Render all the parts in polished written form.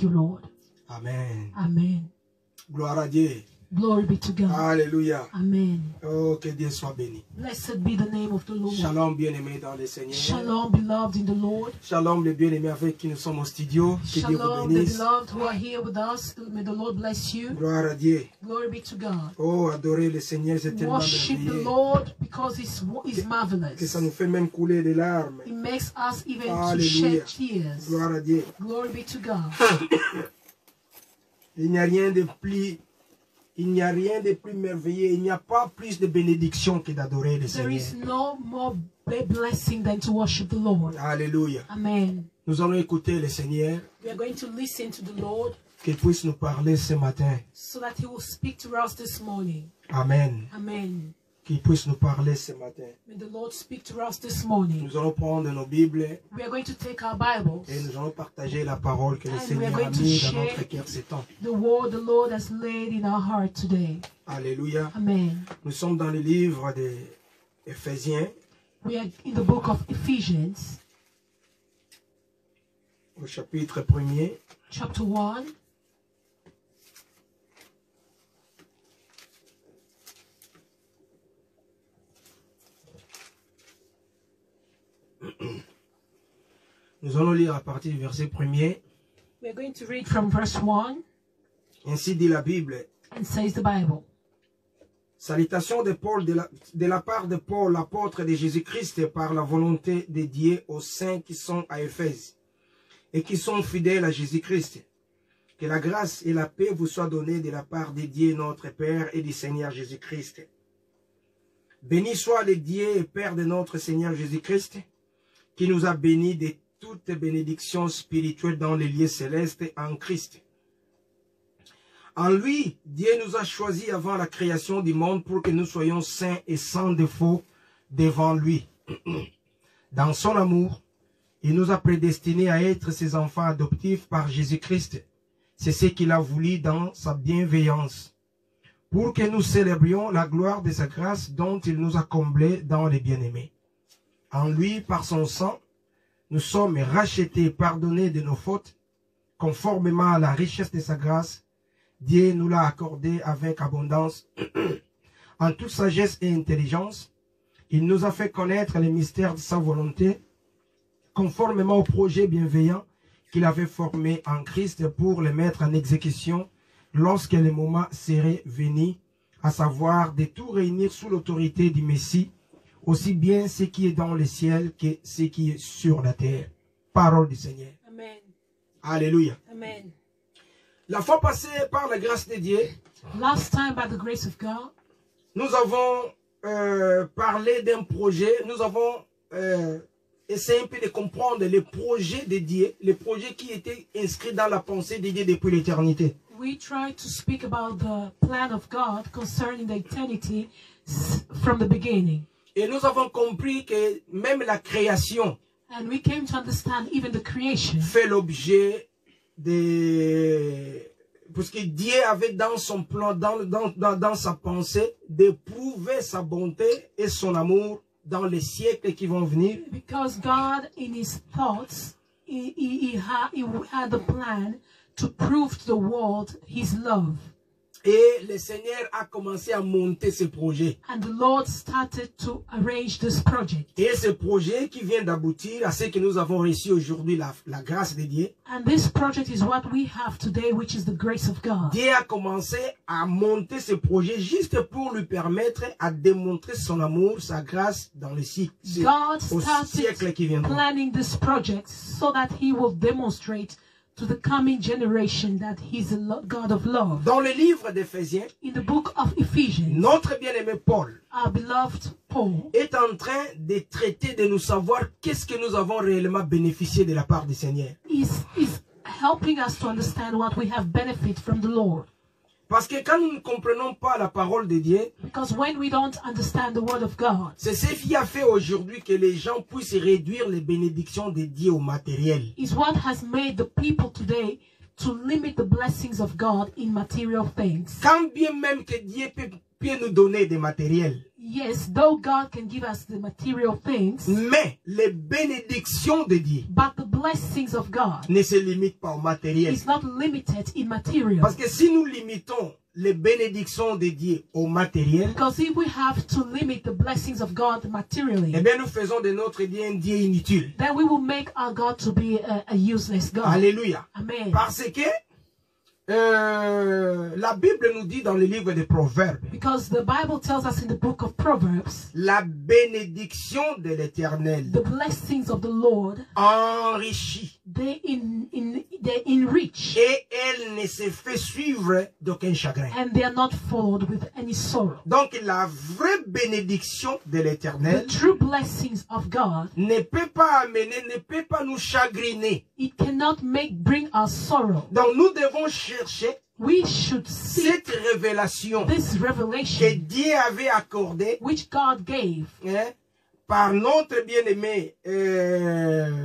you, Lord. Amen. Amen. Gloire à Dieu. Glory be to God. Alléluia. Amen. Oh, que Dieu soit béni. Blessed be the name of the Lord. Shalom, bien-aimés dans le Seigneur. Shalom, beloved in the Lord. Shalom, les bien-aimés avec qui nous sommes au studio. Que Dieu vous Shalom, the bénisse. beloved who are here with us. May the Lord bless you. Gloire à Dieu. Glory be to God. Oh, adorer le Seigneur, c'est tellement Worship the merveilleux. Lord because He's Que marvelous. ça nous fait même couler des larmes. It makes us even to Alléluia. shed tears. Gloire à Dieu. Glory be to God. Il n'y a rien de plus... Il n'y a rien de plus merveilleux. Il n'y a pas plus de bénédiction que d'adorer le There is Seigneur. no more blessing than to worship the Lord. Alléluia. Amen. Nous allons écouter le Seigneur, We are going to listen to the Lord qu'il puisse nous parler ce matin. so that He will speak to us this morning. Amen. Amen. Qu'il puisse nous parler ce matin. May the Lord speak to us this morning. Nous allons prendre nos Bibles We are going to take our Bibles, et nous allons partager la parole que le And we are Seigneur a going to mis dans share notre cœur ces temps. the word the Lord has laid in our heart today. Alléluia. Amen. Nous sommes dans le livre des Éphésiens, We are in the book of Ephesians, au chapitre 1er. chapter 1. Nous allons lire à partir du verset 1er. We are going to read from verse 1, Ainsi dit la Bible. and says the Bible. Salutations de Paul, de la part de Paul, l'apôtre de Jésus-Christ, par la volonté de Dieu aux saints qui sont à Éphèse et qui sont fidèles à Jésus-Christ. Que la grâce et la paix vous soient données de la part de Dieu notre Père et du Seigneur Jésus-Christ. Béni soit le Dieu et Père de notre Seigneur Jésus-Christ, qui nous a bénis de toutes bénédictions spirituelles dans les lieux célestes en Christ. En lui, Dieu nous a choisis avant la création du monde pour que nous soyons saints et sans défaut devant lui. Dans son amour, il nous a prédestinés à être ses enfants adoptifs par Jésus-Christ. C'est ce qu'il a voulu dans sa bienveillance, pour que nous célébrions la gloire de sa grâce dont il nous a comblés dans les bien-aimés. En lui, par son sang, nous sommes rachetés, pardonnés de nos fautes, conformément à la richesse de sa grâce. Dieu nous l'a accordé avec abondance. En toute sagesse et intelligence, il nous a fait connaître les mystères de sa volonté, conformément au projet bienveillant qu'il avait formé en Christ pour les mettre en exécution lorsque le moment serait venu, à savoir de tout réunir sous l'autorité du Messie, aussi bien ce qui est dans le ciel que ce qui est sur la terre. Parole du Seigneur. Amen. Alléluia. Amen. La fois passée, par la grâce de Dieu, Last time, by the grace of God, nous avons parlé d'un projet, nous avons essayé un peu de comprendre le projet de Dieu, le projet qui était inscrit dans la pensée de Dieu depuis l'éternité. we tried to speak about the plan of God concerning the eternity from the beginning. Et nous avons compris que même la création And we came to understand even the creation fait l'objet de... Parce que Dieu avait dans son plan, dans sa pensée, d'éprouver sa bonté et son amour dans les siècles qui vont venir. because God, in His thoughts, he had the plan to prove to the world His love. Et le Seigneur a commencé à monter ce projet. And the Lord started to arrange this project. Et ce projet qui vient d'aboutir à ce que nous avons reçu aujourd'hui, la grâce de Dieu. And this project is what we have today, which is the grace of God. Dieu a commencé à monter ce projet juste pour lui permettre à démontrer son amour, sa grâce dans le siècle, God au siècle qui started viendra. planning this project so that He will demonstrate to the coming generation that He's a God of love. Dans le livre d'Éphésiens, In the book of Ephesians, notre bien-aimé Paul our beloved Paul est en train de traiter, de nous savoir qu'est-ce que nous avons réellement bénéficié de la part du Seigneur. is helping us to understand what we have benefit from the Lord. Parce que quand nous ne comprenons pas la parole de Dieu, Because when we don't understand the word of God, c'est ce qui a fait aujourd'hui que les gens puissent réduire les bénédictions de Dieu au matériel. is what has made the people today to limit the blessings of God in material things. Quand bien même que Dieu peut nous donner des matériels, Yes, though God can give us the material things, mais les bénédictions de Dieu but the blessings of God ne se limitent pas au matériel. is not limited in material. Parce que si nous limitons les bénédictions de Dieu au matériel, Because if we have to limit the blessings of God materially, eh bien nous faisons de notre Dieu un Dieu inutile. then we will make our God to be a useless God. Alléluia. Amen. Parce que la Bible nous dit dans le livre des Proverbes, Because the Bible tells us in the book of Proverbs, la bénédiction de l'Éternel the blessings of the Lord, enrichit they enrich, et elle ne se fait suivre d'aucun chagrin. and they are not followed with any sorrow. Donc la vraie bénédiction de The l'Éternel true blessings of God, ne peut pas amener, ne peut pas nous chagriner. it cannot bring us sorrow. Donc nous devons chercher We should seek cette révélation this que revelation Dieu avait accordée, which God gave hein, par notre bien-aimé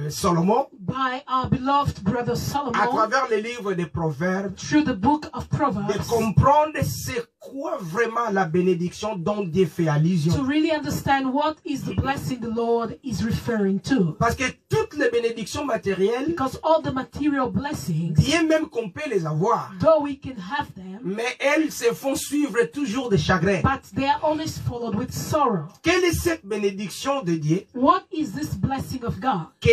Salomon by our beloved brother à Solomon travers le livre des Proverbes, through the book of de Proverbs, comprendre c'est quoi vraiment la bénédiction dont Dieu fait to allusion. really understand what is the blessing the Lord is referring to. Parce que toutes les bénédictions matérielles, Because all the material blessings, bien même qu'on peut les avoir, though we can have them, mais elles se font suivre toujours de chagrin. but they are always followed with sorrow. Quelle est cette bénédiction de Dieu What is this blessing of God que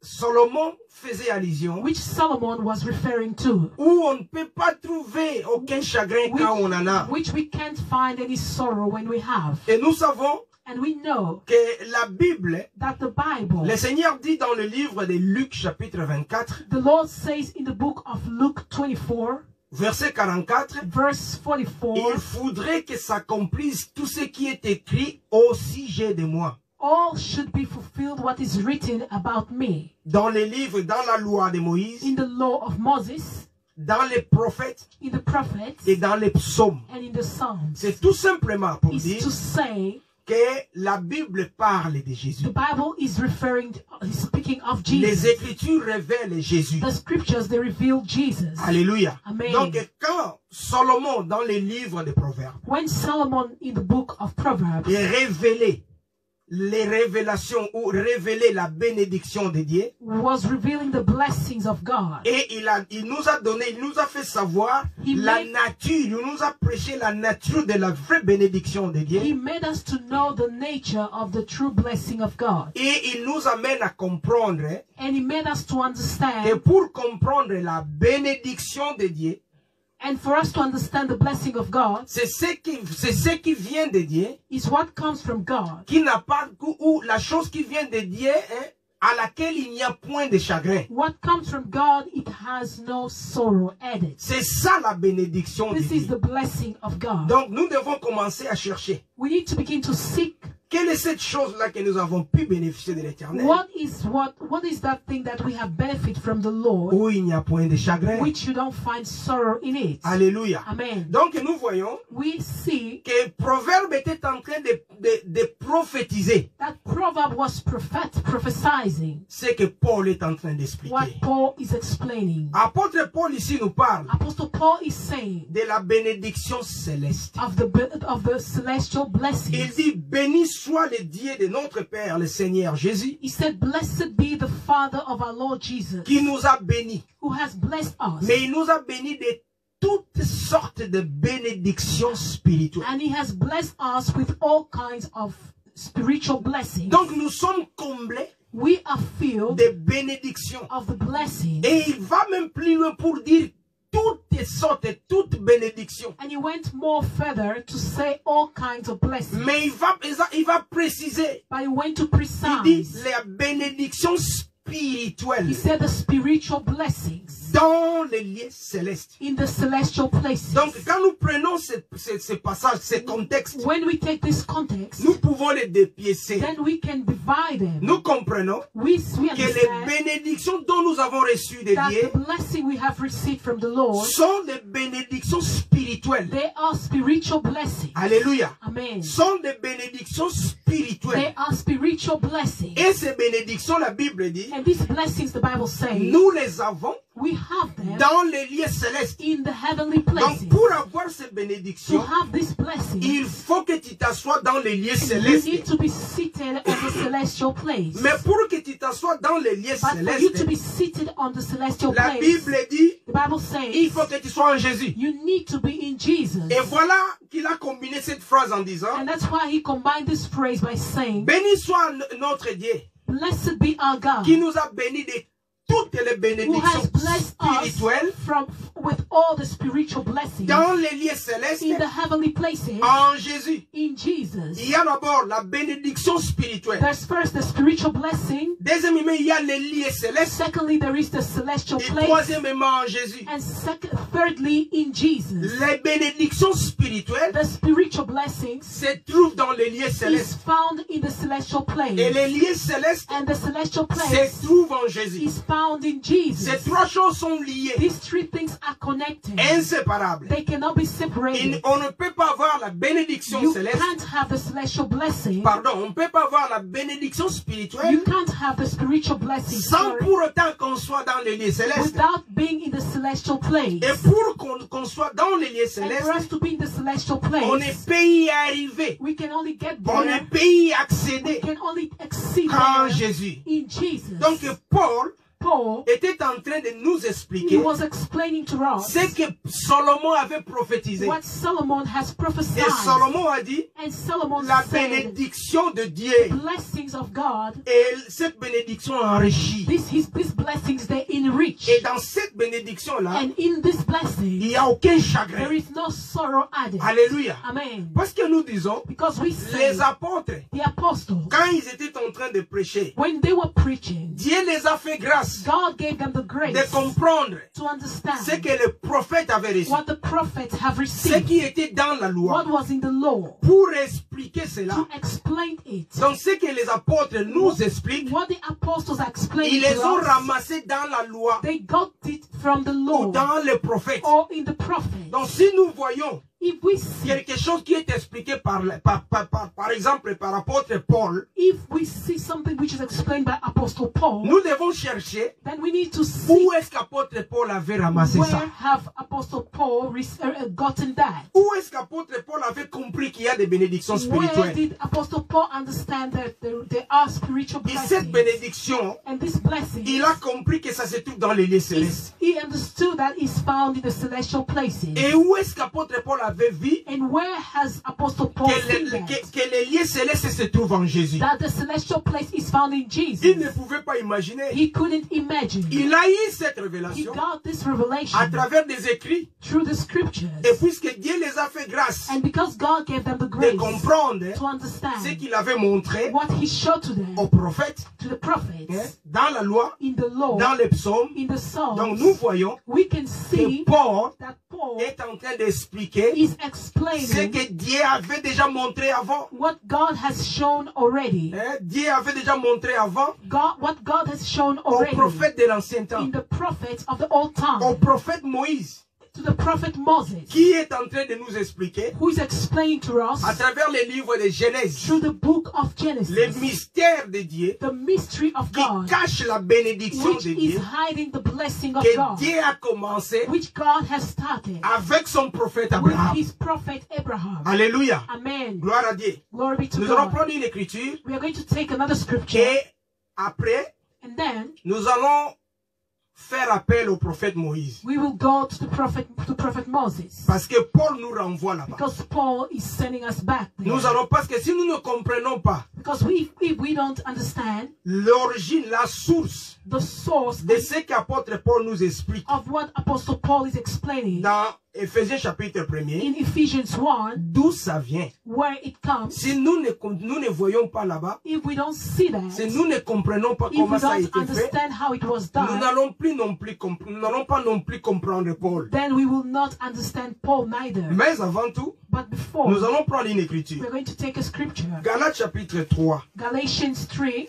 Salomon faisait allusion, which Solomon was referring to, où on ne peut pas trouver aucun chagrin quand on en a? which we can't find any sorrow when we have? Et nous savons And we know que la Bible, that the Bible, le Seigneur dit dans le livre de Luc chapitre 24, the Lord says in the book of Luke 24, verset 44, verse 44, il faudrait que s'accomplisse tout ce qui est écrit au sujet de moi. all should be fulfilled what is written about me Dans les livres, dans la loi de Moïse, in the law of Moses, dans les prophètes in the prophets, et dans les psaumes. and in the Psalms. C'est tout simplement pour Is dire to say que la Bible parle de Jésus. the Bible is speaking of Les Jesus. Écritures révèlent Jésus. The scriptures, they reveal Jesus. Alléluia. Amen. Donc quand Salomon, dans les livres des Proverbes, When Solomon in the book of Proverbs est révélé les révélations ou révélé la bénédiction de Dieu, was revealing the blessings of God, et il nous a donné, il nous a fait savoir la nature, il nous a prêché la nature de la vraie bénédiction de Dieu, He made us to know the nature of the true blessing of God. et il nous amène à comprendre And He made us to que understand, pour comprendre la bénédiction de Dieu, and for us to understand the blessing of God, c'est ce qui vient de Dieu, is what comes from God, qui n'a pas, ou la chose qui vient de Dieu, hein, à laquelle il n'y a point de chagrin. what comes from God, it has no sorrow added. C'est ça la bénédiction de This is Dieu. the blessing of God. Donc nous devons commencer à chercher. We need to begin to seek Quelle est cette chose-là que nous avons pu bénéficier de l'Éternel, what is that thing that we have benefit from the Lord, où il n'y a point de chagrin. which you don't find sorrow in it. Alléluia. Amen. Donc nous voyons We see que Proverbe était en train de prophétiser that proverb was prophesying ce que Paul est en train what d'expliquer. Paul is explaining. Apôtre Paul ici nous parle Apostle Paul is saying de la bénédiction céleste. of the celestial Il blessings. dit, béni soit le Dieu de notre Père, le Seigneur Jésus, He said, "Blessed be the Father of our Lord Jesus, qui nous a bénis. who has blessed us, Mais il nous a bénis de toutes sortes de bénédictions spirituelles. and He has blessed us with all kinds of spiritual blessings." Donc nous sommes comblés We are filled de bénédictions. of the blessings. Et il va même plus loin pour dire toutes sortes, toutes bénédictions. And he went more further to say all kinds of blessings. Mais il va préciser. But he went to Il dit precise. la bénédiction He spirituelle said the spiritual blessings dans les lieux célestes. in the celestial places. Donc quand nous prenons ce passage, ce contexte, When we take this context, nous pouvons les dépiécer. then we can divide them. Nous comprenons We que les understand bénédictions dont nous avons reçues de that Dieu the blessing we have received from the Lord, sont des bénédictions spirituelles. they are spiritual blessings. Alléluia. Amen. Sont des bénédictions spirituelles. They are spiritual blessings. Et ces bénédictions, la Bible dit, And these blessings, the Bible says, nous les avons We have them dans les lieux célestes. in the heavenly places. Donc pour avoir ces To bénédictions, have this blessing, il faut que tu t'assoies dans les lieux you célestes. need to be seated on the celestial place. Mais pour que tu t'assoies dans les lieux But for you to célestes, be seated on the celestial la place, Bible dit, the Bible il says faut que tu sois en Jésus. you need to be in Jesus. Et voilà qu'il a combiné cette phrase en disant, And that's why he combined this phrase by saying, béni soit notre Dieu, blessed be our God, qui nous a bénis de toutes les who bénédictions has blessed us spirituelles with all the spiritual blessings dans les lieux célestes in the heavenly places en Jésus. in Jesus. Il y a d'abord la bénédiction spirituelle. There's first the spiritual blessing. Deuxièmement, il y a les lieux célestes. Secondly, there is the celestial Et place. troisièmement, en Jésus. And thirdly, in Jesus. Les bénédictions spirituelles The spiritual blessings se trouvent dans les lieux is célestes. found in the celestial place. Et les lieux célestes And the celestial se place trouvent en Jésus. is found in Ces Jesus. trois choses sont liées, These three things are connected. inséparables. They cannot be separated. On ne peut pas avoir la bénédiction You céleste. can't have the celestial blessing. Pardon, on ne peut pas avoir la bénédiction You spirituelle can't have the spiritual blessing sans pour autant qu'on soit dans les lieux célestes. without being in the celestial place. Et pour qu'on soit dans les lieux And célestes, for us to be in the celestial on ne place, peut y arriver. we can only get On ne there. peut y We accéder can only exceed qu'en there Jésus. in Jesus. Donc Paul Paul, était en train de nous he expliquer was explaining to us ce que Salomon avait prophétisé. what Solomon has prophesied. Et Salomon a dit, And Solomon la said, bénédiction de Dieu, blessings of God, et cette bénédiction enrichit. these blessings, they enrich. Et dans cette bénédiction-là, And in this il blessing, n'y a aucun there chagrin. is no sorrow added. Alléluia. Amen. Parce que nous disons, Because we say, les apôtres, the apostles, quand ils étaient en train de prêcher, when they were preaching, Dieu les a fait grâce God gave them the de grace comprendre to understand ce que le prophète avait reçu, what the prophets have ce received, qui était dans la loi, what was in the law, pour expliquer cela. to explain it. Donc ce que les apôtres nous expliquent, What the apostles are ils explaining les ont to us, ramassés dans la loi they got it from the ou law dans les prophètes. or in the prophets. Donc si nous voyons If we see, quelque chose qui est expliqué par exemple par l'apôtre Paul, if we see something which is explained by Apostle Paul, nous devons chercher then we need to see où est-ce qu'apôtre Paul avait ramassé where ça. have Apostle Paul gotten that. Où est-ce qu'apôtre Paul avait compris qu'il y a des bénédictions Where spirituelles. did Apostle Paul understand that there are spiritual Et cette blessings? bénédiction, And this blessing, il a compris que ça se trouve dans les lieux célestes. he understood that is found in the celestial places. Et où est-ce qu'apôtre Paul avait vu And where has Apostle Paul seen that? que les lieux célestes se trouvent en Jésus? That the celestial place is found in Jesus. Il ne pouvait pas imaginer. He couldn't imagine. Il a eu cette He révélation got this revelation à travers des écrits. through the scriptures. Et puisque Dieu les a fait grâce And because God gave them the de grace comprendre to understand ce qu'il avait montré what he showed to them, aux prophètes, to the prophets, dans la loi, in the law, dans les psaumes. in the Donc nous Psalms, voyons we can que see Paul that Paul est en train d'expliquer is ce explaining que Dieu avait déjà montré avant. what God has shown already. Dieu avait déjà montré avant What God has shown aux already prophètes de l'ancien temps, in the prophets of the old time, au prophète Moïse, to the prophet Moses, qui est en train de nous expliquer who is explaining to us à travers les livres de Genèse through the book of Genesis les mystères de Dieu the mystery of qui God, cachent la bénédiction which de is Dieu hiding the blessing of que God, Dieu a commencé which God has started avec son prophète with Abraham. his prophet Abraham. Alléluia. Amen. Gloire à Dieu. Glory be to Nous allons God. prendre une écriture We are going to take another scripture, et après, and then nous allons faire appel au prophète Moïse. we will go to prophet Moses, Parce que Paul nous renvoie là-bas. because Paul is sending us back there. Nous allons, parce que si nous ne comprenons pas Because if we don't understand l'origine, la source the source de ce qu'apôtre Paul nous explique of what Apostle Paul is explaining dans Éphésiens chapitre 1er, in Ephesians 1, d'où ça vient. where it comes, Si nous ne voyons pas là-bas, if we don't see that, si nous ne comprenons pas if comment we ça a don't été fait, understand how it was nous done, n'allons pas non plus comprendre Paul. then we will not understand Paul neither. Mais avant tout, But before, nous allons prendre une écriture. we're going to take a scripture. Galates chapitre 3, Galatians 3,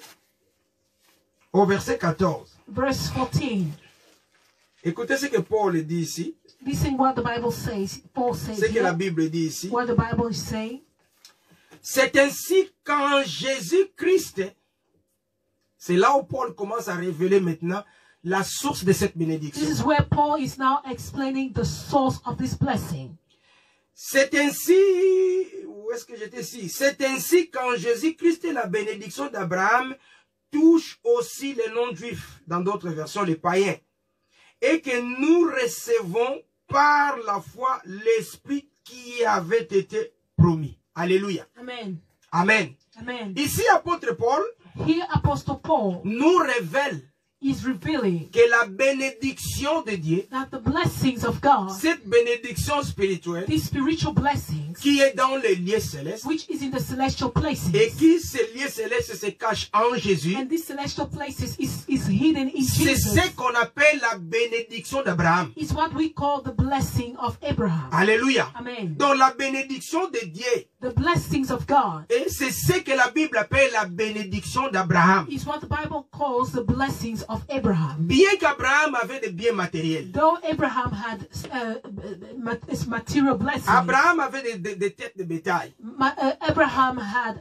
au verset 14. verse 14. Écoutez ce que Paul dit ici, Listen what the Bible says. Paul says ce que la here, Bible dit ici. what the Bible is saying. C'est ainsi qu'en Jésus-Christ, c'est là où Paul commence à révéler maintenant la source de cette This bénédiction. is where Paul is now explaining the source of this blessing. C'est ainsi, où est-ce que j'étais ici? C'est ainsi qu'en Jésus-Christ, la bénédiction d'Abraham touche aussi les non-juifs, dans d'autres versions, les païens. Et que nous recevons par la foi l'Esprit qui avait été promis. Alléluia. Amen. Amen. Amen. Ici, apôtre Paul Here, Apostle Paul nous révèle is revealing que la bénédiction de Dieu, that the blessings of God, cette bénédiction spirituelle these spiritual blessings, qui est dans les lieux célestes which is in the celestial et places, qui, ces lieux célestes, se cachent en Jésus, and these celestial places is hidden in c'est Jesus, ce qu'on appelle la bénédiction d'Abraham. is what we call the blessing of Abraham. Alléluia. Amen. Donc la bénédiction de Dieu, The blessings of God et c'est ce que la Bible appelle la bénédiction d'Abraham. is what the Bible calls the blessings of Abraham. Bien qu'Abraham avait des biens matériels, Though Abraham had material blessings, Abraham avait des têtes de bétail, Abraham had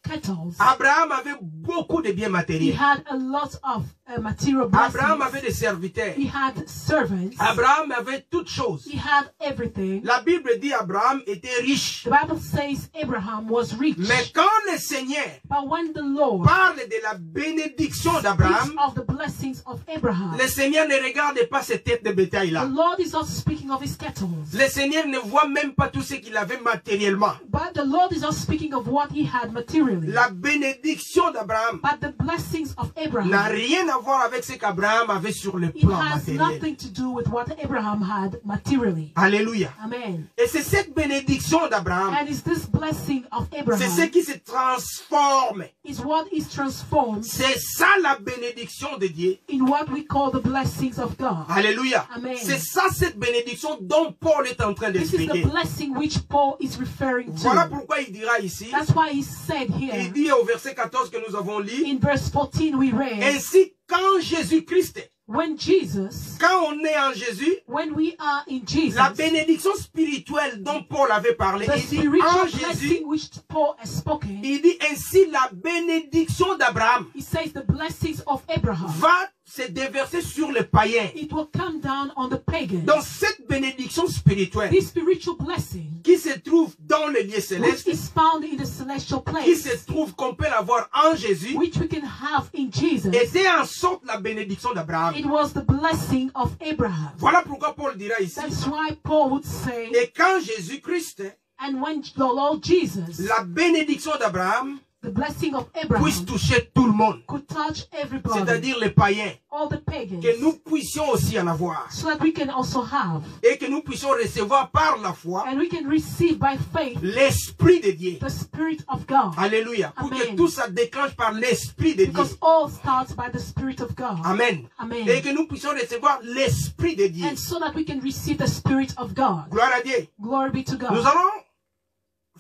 cattle. Abraham avait beaucoup de biens He matériels, had a lot of material Abraham blessings. avait des serviteurs, He had servants. Abraham avait toutes choses. He had everything. La Bible dit Abraham était riche. The Bible says Abraham was rich. Mais quand le Seigneur But when the Lord parle de la bénédiction speaks d'Abraham, of the blessings of Abraham, le Seigneur ne regarde pas ces têtes de bétail the là. Lord is not speaking of his cattle. Le Seigneur ne voit même pas tout ce qu'il avait matériellement. But the Lord is not speaking of what he had materially. La bénédiction d'Abraham But the blessings of n'a Abraham, rien à voir avec ce qu'Abraham avait sur le it plan has matériel. nothing to do with what Abraham had materially. Alléluia. Amen. Et c'est cette bénédiction d'Abraham, And it's this blessing of c'est Abraham ce qui se transforme. is what is transformed C'est ça la bénédiction de Dieu. in what we call the blessings of God. Alléluia. Amen. C'est ça cette bénédiction dont Paul est en train This is the d'expliquer. blessing which Paul is referring Voilà to. pourquoi il dira ici, That's why he said il here dit au verset 14 que nous avons lu, in verse 14 we read, ainsi quand Jésus-Christ, when Jesus, quand on est en Jésus, when we are in Jesus, la bénédiction spirituelle dont Paul avait parlé, the il dit en spiritual Jésus, blessing which Paul has spoken, il dit ainsi la bénédiction d'Abraham he says the blessings of Abraham, va se déverser sur les païens. it will come down on the pagans. Donc cette bénédiction spirituelle This spiritual blessing, qui se trouve dans les lieux which célestes, is found in the celestial qui place, se trouve qu'on peut l'avoir en Jésus, which we can have in Jesus, était en sorte la bénédiction d'Abraham. it was the blessing of Abraham. Voilà pourquoi Paul dira ici, That's why Paul would say, et quand Jésus-Christ, and when the Lord Jesus, la bénédiction d'Abraham the blessing of puisse Abraham, toucher tout le monde, could touch everybody, c'est-à-dire les païens, all the pagans, que nous puissions aussi en avoir, so that we can also have, et que nous puissions recevoir par la foi and we can receive by faith l'Esprit de Dieu. the Spirit of God. Alléluia. Pour que Amen. tout ça déclenche par l'Esprit de Dieu. Because all starts by the Spirit of God. Amen. Amen. Et que nous puissions recevoir l'Esprit de Dieu. And so that we can receive the Spirit of God. Gloire à Dieu. Glory be to Nous God. allons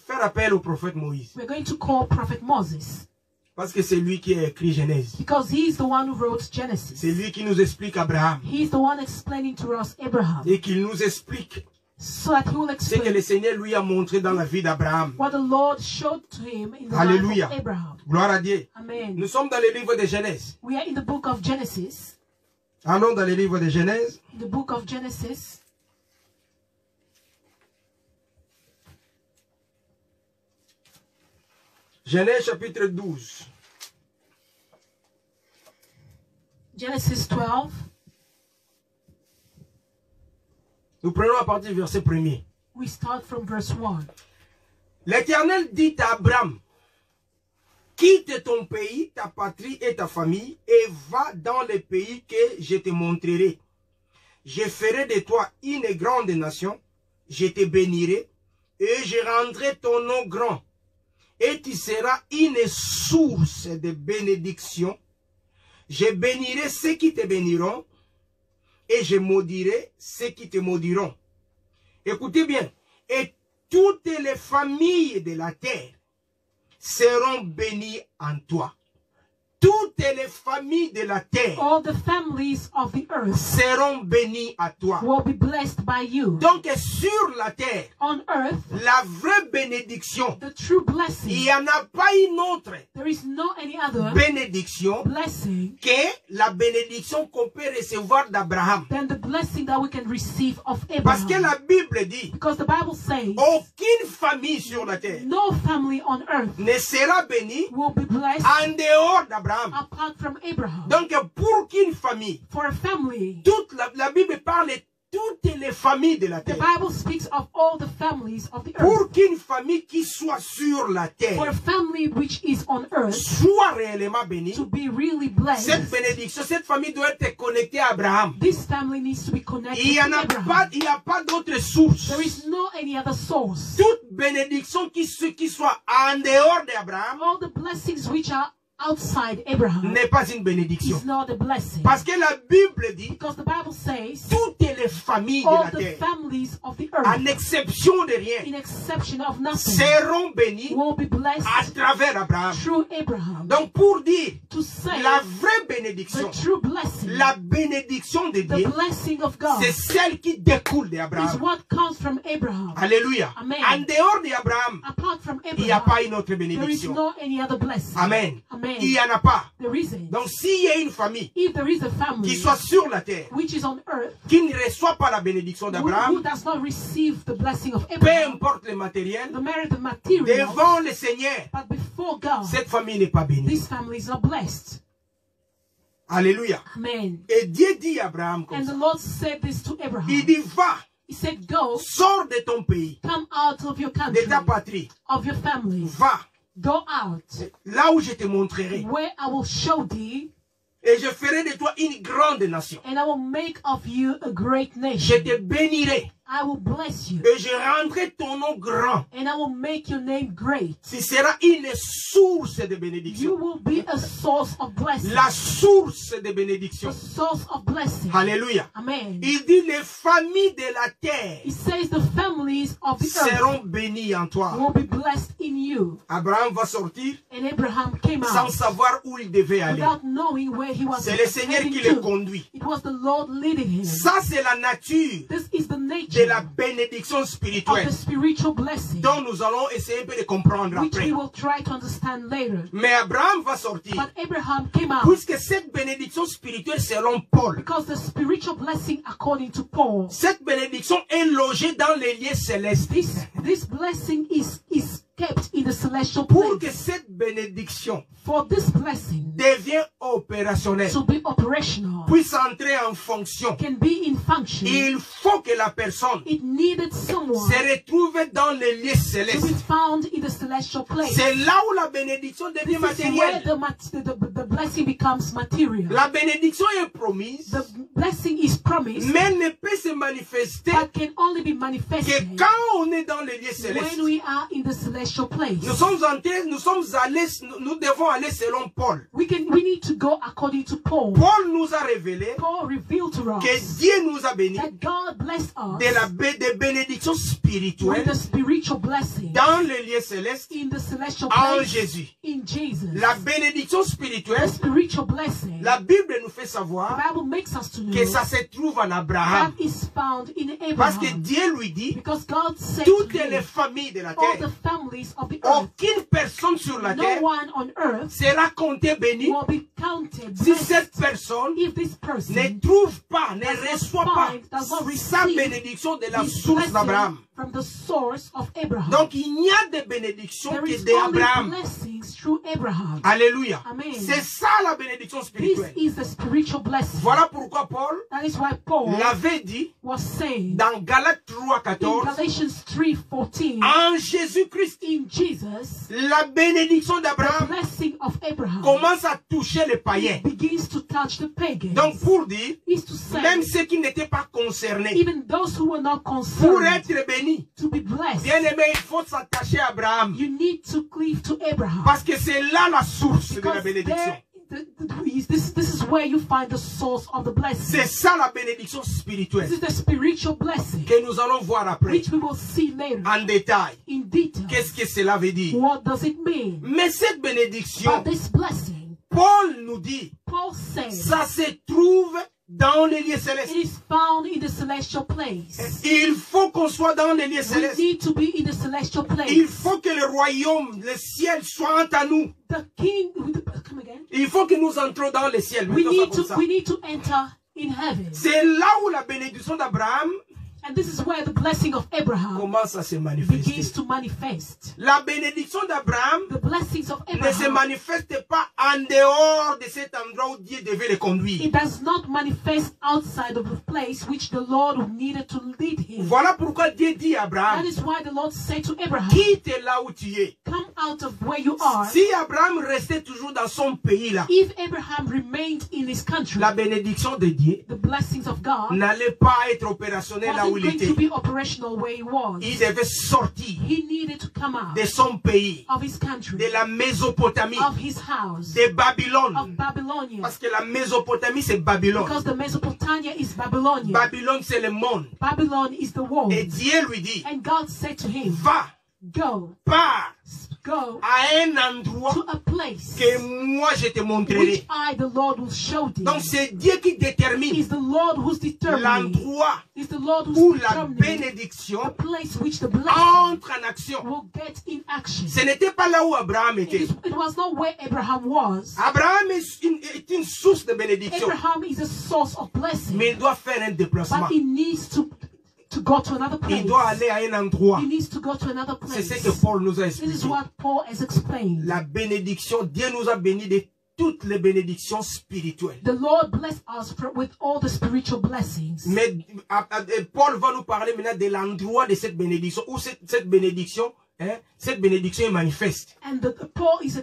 faire appel au prophète Moïse. We're going to call Prophet Moses, Parce que c'est lui qui a écrit Genèse. because he's the one who wrote C'est Genesis. lui qui nous explique Abraham. He's the one explaining to us Abraham, Et qu'il nous explique so that he will ce que le explain Seigneur lui a montré dans la vie d'Abraham. what the Lord showed to him in the Alléluia. life of Abraham. Gloire à Dieu. Amen. Nous sommes dans le livre de Genèse. We are in the book of Genesis. Allons dans le livre de Genèse. The book of Genesis. Genèse chapitre 12. Genesis 12. Nous prenons à partir du verset 1er. We start from verse 1. L'Éternel dit à Abraham, quitte ton pays, ta patrie et ta famille, et va dans le pays que je te montrerai. Je ferai de toi une grande nation, je te bénirai, et je rendrai ton nom grand, et tu seras une source de bénédiction. Je bénirai ceux qui te béniront, et je maudirai ceux qui te maudiront. Écoutez bien, et toutes les familles de la terre seront bénies en toi. toutes les familles de la terre all the families of the earth seront bénies à toi. will be blessed by you. Donc sur la terre, On earth, la vraie bénédiction, the true il blessing, n'y en a pas une autre there is no any other bénédiction blessing que la bénédiction qu'on peut recevoir d'Abraham. than the blessing that we can receive of Parce que Abraham. la Bible dit, Because the Bible says aucune famille sur la terre no family on earth ne sera bénie will be blessed en dehors d'Abraham. apart from Abraham. Donc pour qu'une famille, For a family, toute la Bible parle de toutes les familles de la the terre. Bible speaks of all the families of the earth. Pour qu'une famille qui soit sur la For a terre family which is on earth soit réellement bénie, to be really cette blessed, bénédiction, cette famille doit être connectée à Abraham. this family needs to be connected Il n'y to Abraham. a pas d'autre source. There is no any other source. Toute bénédiction qui soit en dehors d'Abraham All the blessings which are outside Abraham n'est pas une bénédiction. is not a blessing. Parce que la Bible dit, Because the Bible says toutes les familles de all la the terre, families of the en earth, exception de rien, in exception of nothing, seront bénies will be à blessed travers Abraham. through Abraham. Donc pour dire, To say la vraie bénédiction, the true blessing, la bénédiction de the Dieu, blessing of God, c'est celle qui découle is d'Abraham. what comes from Abraham. Alléluia. Amen. En dehors d'Abraham, Apart from il n'y a Abraham, pas une autre there is bénédiction. no any other blessing. Amen. Amen. Il n'y en a pas. There isn't. Donc s'il y a une famille If there is a family qui soit sur la terre, which is on earth, qui ne reçoit pas la bénédiction who d'Abraham, does not receive the blessing of peu Abraham, importe le matériel, the merit of material, devant le Seigneur, but before God, cette famille n'est pas bénie. this family is not blessed. Alléluia. Amen. Et Dieu dit à Abraham comme And ça. the Lord said this to Il Abraham. dit, va, He said, go, sors de ton pays, come out of your de country, ta patrie, of your family. va, Go out, là où je te montrerai, where I will show thee, et je ferai de toi une grande nation. and I will make of you a great Je nation. te bénirai, I will bless you, et je rendrai ton nom grand. and I will make your name great. Tu seras une source de You bénédiction. will be a source of blessing. La source de The bénédiction. source of blessing. Alléluia. Amen. Il dit, les familles de la terre He says the families of the earth seront bénies en toi. will be blessed in you. Abraham va sortir And Abraham came sans out savoir où il devait aller. without knowing where he was C'est le Seigneur heading qui le to. conduit. It was the Lord leading him. Ça, c'est la nature This is the de nature la bénédiction of the spirituelle spiritual blessing, dont nous allons essayer un peu de comprendre which après. we will try to understand later. Mais Abraham va sortir But Abraham came out puisque cette bénédiction spirituelle selon Paul, because the spiritual blessing, according to Paul, cette bénédiction est logée dans les lieux célestes. this blessing is kept in the celestial Pour que place. cette bénédiction For this blessing devienne opérationnelle, to be operational, puisse entrer en fonction, can be in function, il faut que la personne it needed someone se retrouve dans les lieux to be célestes. found in the celestial place. C'est là où la bénédiction devient This is where matérielle. the blessing becomes material. La bénédiction est promise, The blessing is promised, mais elle ne peut se manifester but can only be que manifested quand on est dans les lieux célestes. when we are in the celestial place. Nous sommes allés, nous devons aller selon Paul. We need to go according to Paul. Paul nous a révélé Paul revealed to us que Dieu nous a bénis that God blessed us des bénédictions with spirituelles the spiritual blessing dans les lieux célestes in the celestial en place Jésus. in Jesus. La bénédiction The spirituelle, spiritual blessing, la Bible nous fait the savoir Bible makes us to know que ça se trouve en Abraham. that is found in Parce que Abraham. Dieu lui dit, Because God said to toutes les him, familles de la all the terre, families of the earth, aucune personne sur la no terre one on earth sera comptée bénie will be counted si blessed cette personne if this person ne trouve pas, ne does not reçoit pas does not sa receive bénédiction de la his source blessing d'Abraham. from the source of Abraham. Donc il n'y a de bénédiction There que is only d'Abraham. blessings through Abraham. Alléluia. Amen. C'est ça la bénédiction This spirituelle. is the spiritual blessing. Voilà pourquoi Paul That is why Paul l'avait dit was saying dans Galates in 3:14, Galatians 3:14, en Jésus-Christ, in Jesus, la bénédiction the d'Abraham blessing of Abraham commence à toucher les païens. begins to touch the pagans. Donc pour dire, Is to say, même ceux qui n'étaient pas concernés, even those who were not pour concerned être bénis, to be blessed, bien aimé, il faut s'attacher à Abraham. you need to cleave to Abraham. Parce que c'est là la source de la Because bénédiction. this is where you find the source of the blessing. C'est ça la bénédiction This spirituelle is the spiritual blessing, que nous allons voir après which we will see later en détail. in detail. Qu'est-ce que cela veut dire? What does it mean? Mais cette bénédiction, But this blessing, Paul nous dit, Paul says ça se trouve dans les lieux célestes. it is found in the celestial place. Il faut qu'on soit dans les lieux We célestes. need to be in the celestial place. Il faut que le royaume, le ciel soit à nous. The king, come again. Il faut que nous entrons dans le ciel. We Mettons ça comme ça. need to enter in heaven. C'est là où la bénédiction d'Abraham And this is where the blessing of Abraham commence à se begins manifester. to manifest. La bénédiction d'Abraham The blessings of ne se Abraham, manifeste pas en dehors de cet endroit où Dieu devait le conduire. it does not manifest outside of the place which the Lord needed to lead him. Voilà pourquoi Dieu dit à That Abraham, is why the Lord said to Abraham, quitte là où tu es. come out of where you are. Si Abraham restait toujours dans son pays là, If Abraham remained in his country, la bénédiction de Dieu the blessings of God n'allait pas être opérationnelle là où wasn't il going était. to be operational where he was. Il devait sortir He needed to come out de son pays, of his country, de la Mésopotamie, of his house, de of Babylone. Babylonia. Parce que la Mésopotamie c'est Babylone. Because the Mesopotamia is Babylonia. Babylone c'est le monde. Babylon is the world. Et Dieu lui dit, And God said to him, va, go, pars go à un endroit to a place que moi je te which montrerai. I, the Lord, will show thee. Donc c'est Dieu qui détermine Is the Lord who's determining. l'endroit Is the Lord où who's la determining bénédiction the place which the blessing entre en action. will get in action. Ce n'était pas là où Abraham était. It was not where Abraham was. Abraham est une source de bénédiction, Abraham is a source of blessing. mais il doit faire un déplacement. But he needs to go to another place. Il doit aller à un endroit. He needs to go to another C'est place. ce que Paul nous a This is expliqué. what Paul has explained. La bénédiction, Dieu nous a bénis de toutes les bénédictions spirituelles. The Lord bless us with all the spiritual blessings. Mais Paul va nous parler maintenant de l'endroit de cette bénédiction, où cette bénédiction est manifeste. And Paul is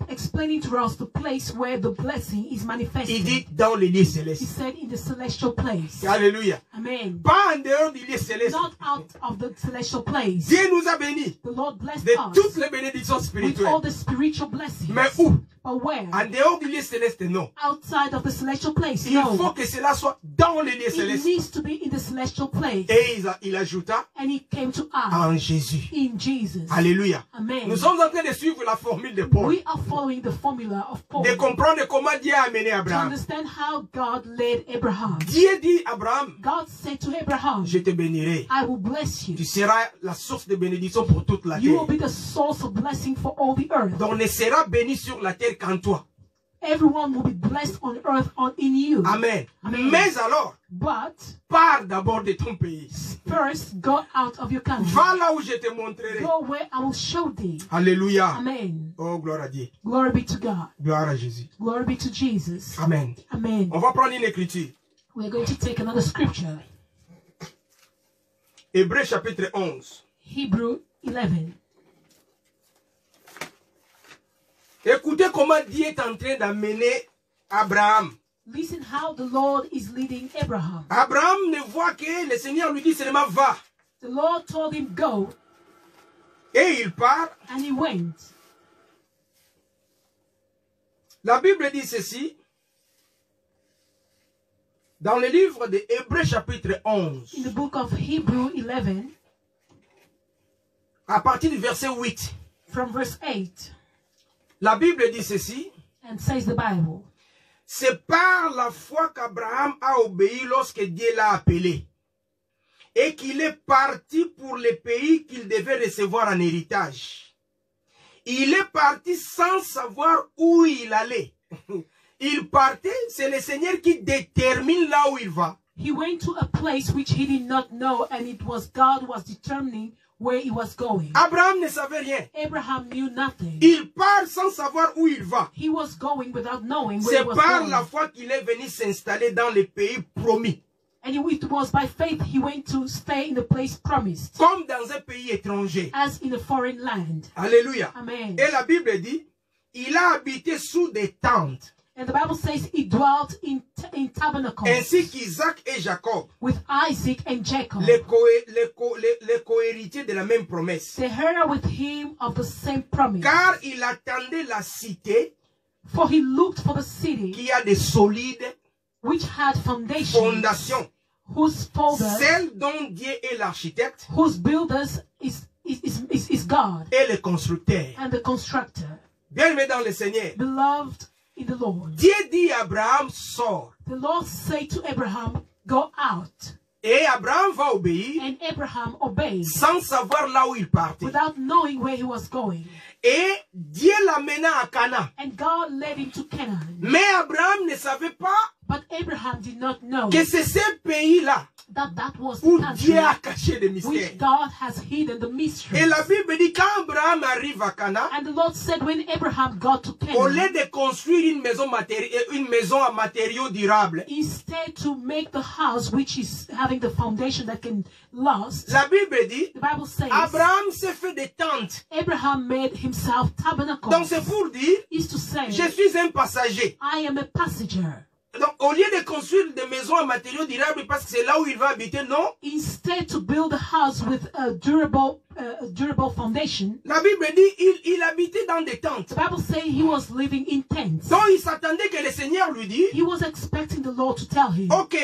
explaining to us the place where the blessing is manifested. Il dit dans les lieux He célestes. said in the celestial place. Alléluia. Amen. Pas en dehors du lieu céleste. Not out of the celestial place. Dieu nous a bénis The Lord blessed de us toutes les bénédictions with all spirituelles. the spiritual blessings. Mais où? But where? En dehors du lieu céleste, non. Outside of the celestial place. Il faut No. que cela soit dans les lieux It célestes. needs to be in the celestial place. Et il ajouta And he came to us en Jésus. in Jesus. Alléluia. Amen. Nous sommes en train de suivre la formule de Paul. We are following the formula of Paul De comprendre comment Dieu a amené to Abraham. understand how God led Abraham. Dieu dit à Abraham, God said to Abraham, je te bénirai. I will bless you. Tu seras la source de bénédiction pour toute la You will terre. be the source of blessing for all the earth. Donc ne sera béni sur la terre qu'en toi. Everyone will be blessed on earth in you. Amen. Amen. Mais alors, But pars d'abord de ton pays. first, go out of your country. Va là où je te montrerai. Go where I will show thee. Alléluia. Amen. Oh, gloire à Dieu. Glory be to God. Gloire à Jésus. Glory be to Jesus. Amen. Amen. On va prendre une écriture. We're going to take another scripture. Hébreux chapitre 11. Hebrew 11. Écoutez comment Dieu est en train d'amener Abraham. Listen how the Lord is leading Abraham. Abraham ne voit que le Seigneur lui dit seulement va. The Lord told him go, Et il part. and he went. La Bible dit ceci. Dans le livre de Hébreux chapitre 11. In the book of Hebrew 11, À partir du verset 8. from verse 8, La Bible dit ceci. and says the Bible, C'est par la foi qu'Abraham a obéi lorsque Dieu l'a appelé. Et qu'il est parti pour le pays qu'il devait recevoir en héritage. Il est parti sans savoir où il allait. Il partait, c'est le Seigneur qui détermine là où il va. he went to a place which he did not know, and it was God who was determining where he was going. Abraham ne savait rien. Abraham knew nothing. Il part sans savoir où il va. He was going without knowing where C'est he was par going. la foi qu'il est venu s'installer dans le pays promis. And it was by faith he went to stay in the place promised, Comme dans un pays étranger. as in a foreign land. Alléluia. Amen. Et la Bible dit, il a habité sous des tentes. And the Bible says he dwelt in tabernacles Ainsi qu'Isaac et Jacob, with Isaac and Jacob. les co-héritiers de la même promesse. They heard with him of the same promise. Car il attendait la cité For he looked for the city qui a des solides which had fondations. whose founders, Celle dont Dieu est l'architecte whose builders is God et le constructeur. and the constructor. Bien-aimé dans le Seigneur, Beloved in the Lord. Dieu dit à Abraham, sors. The Lord said to Abraham, go out. Et Abraham va obéir And Abraham obeyed sans savoir là où il partait. without knowing where he was going. Et Dieu l'amena à Cana. And God led him to Canaan. Mais Abraham ne savait pas But Abraham did not know que c'est ce pays-là that was the où country Dieu a caché des mystères. which God has hidden the mysteries. Et la Bible dit quand Abraham arrive à Cana, And the Lord said when Abraham got to au Canaan, lieu de construire une maison à matériaux durables, instead to make the house which is having the foundation that can last, la Bible dit the Bible says Abraham s'est fait des tentes. Abraham made himself Donc tabernacles. c'est pour dire Is to say, je suis un passager. I am a passenger. Donc au lieu de construire des maisons à matériaux durables parce que c'est là où il va habiter, non. Instead to build a house with a durable foundation, La Bible dit il habitait dans des tentes. the Bible says he was living in tents. Donc il s'attendait que le Seigneur lui dise, He was expecting the Lord to tell him, ok,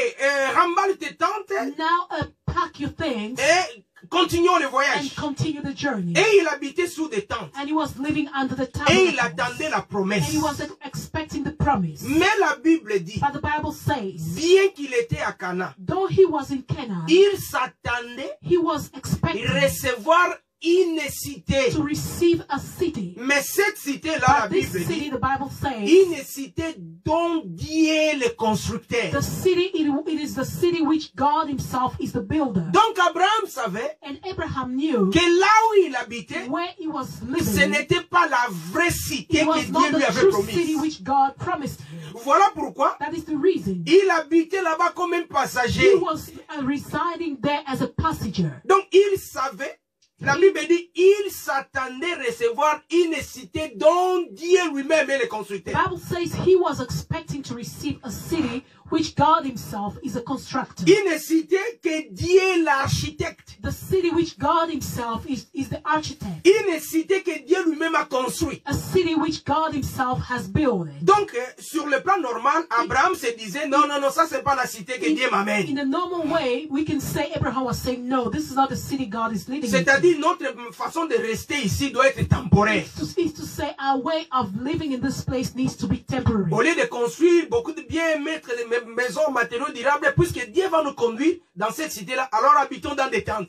remballe tes tentes now pack your things et continuons le and voyage. continue the journey. Et il habitait sous des tentes. And he was living under the Et il tabernacle. attendait la And promesse. he was expecting the promise. Mais la Bible dit, But the Bible says, bien qu'il était à Cana, though he was in Canaan, il s'attendait he was expecting à recevoir une cité. to receive a city. Mais cette cité-là, la But this Bible city, dit, the Bible says, une cité dont Dieu est le constructeur. the city, it is the city which God himself is the builder. Donc Abraham savait And Abraham knew que là où il habitait, where he was ce living, n'était pas la vraie cité it que was Dieu not lui the avait true promise. city which God promised him. Voilà pourquoi That is the reason. il habitait là-bas comme un passager. He was residing there as a passenger. Donc il savait, la Bible dit, il s'attendait à recevoir une cité dont Dieu lui-même est le The constructeur. Bible says he was expecting to receive a city which God himself is a constructor. Une cité que Dieu est l'architecte. The city which God himself is the architect. Une cité que Dieu lui-même a construite. A city which God himself has built. Donc, sur le plan normal, Abraham se disait, non, non, non, ça c'est pas la cité que Dieu In m'amène. a normal way, we can say Abraham was saying, no, this is not the city God is leading me to. C'est-à-dire, notre façon de rester ici doit être temporaire. Is to say our way of living in this place needs to be temporary. Au lieu de construire beaucoup de biens, mettre des maisons, matériaux durables, puisque Dieu va nous conduire dans cette cité-là, alors habitons dans des tentes.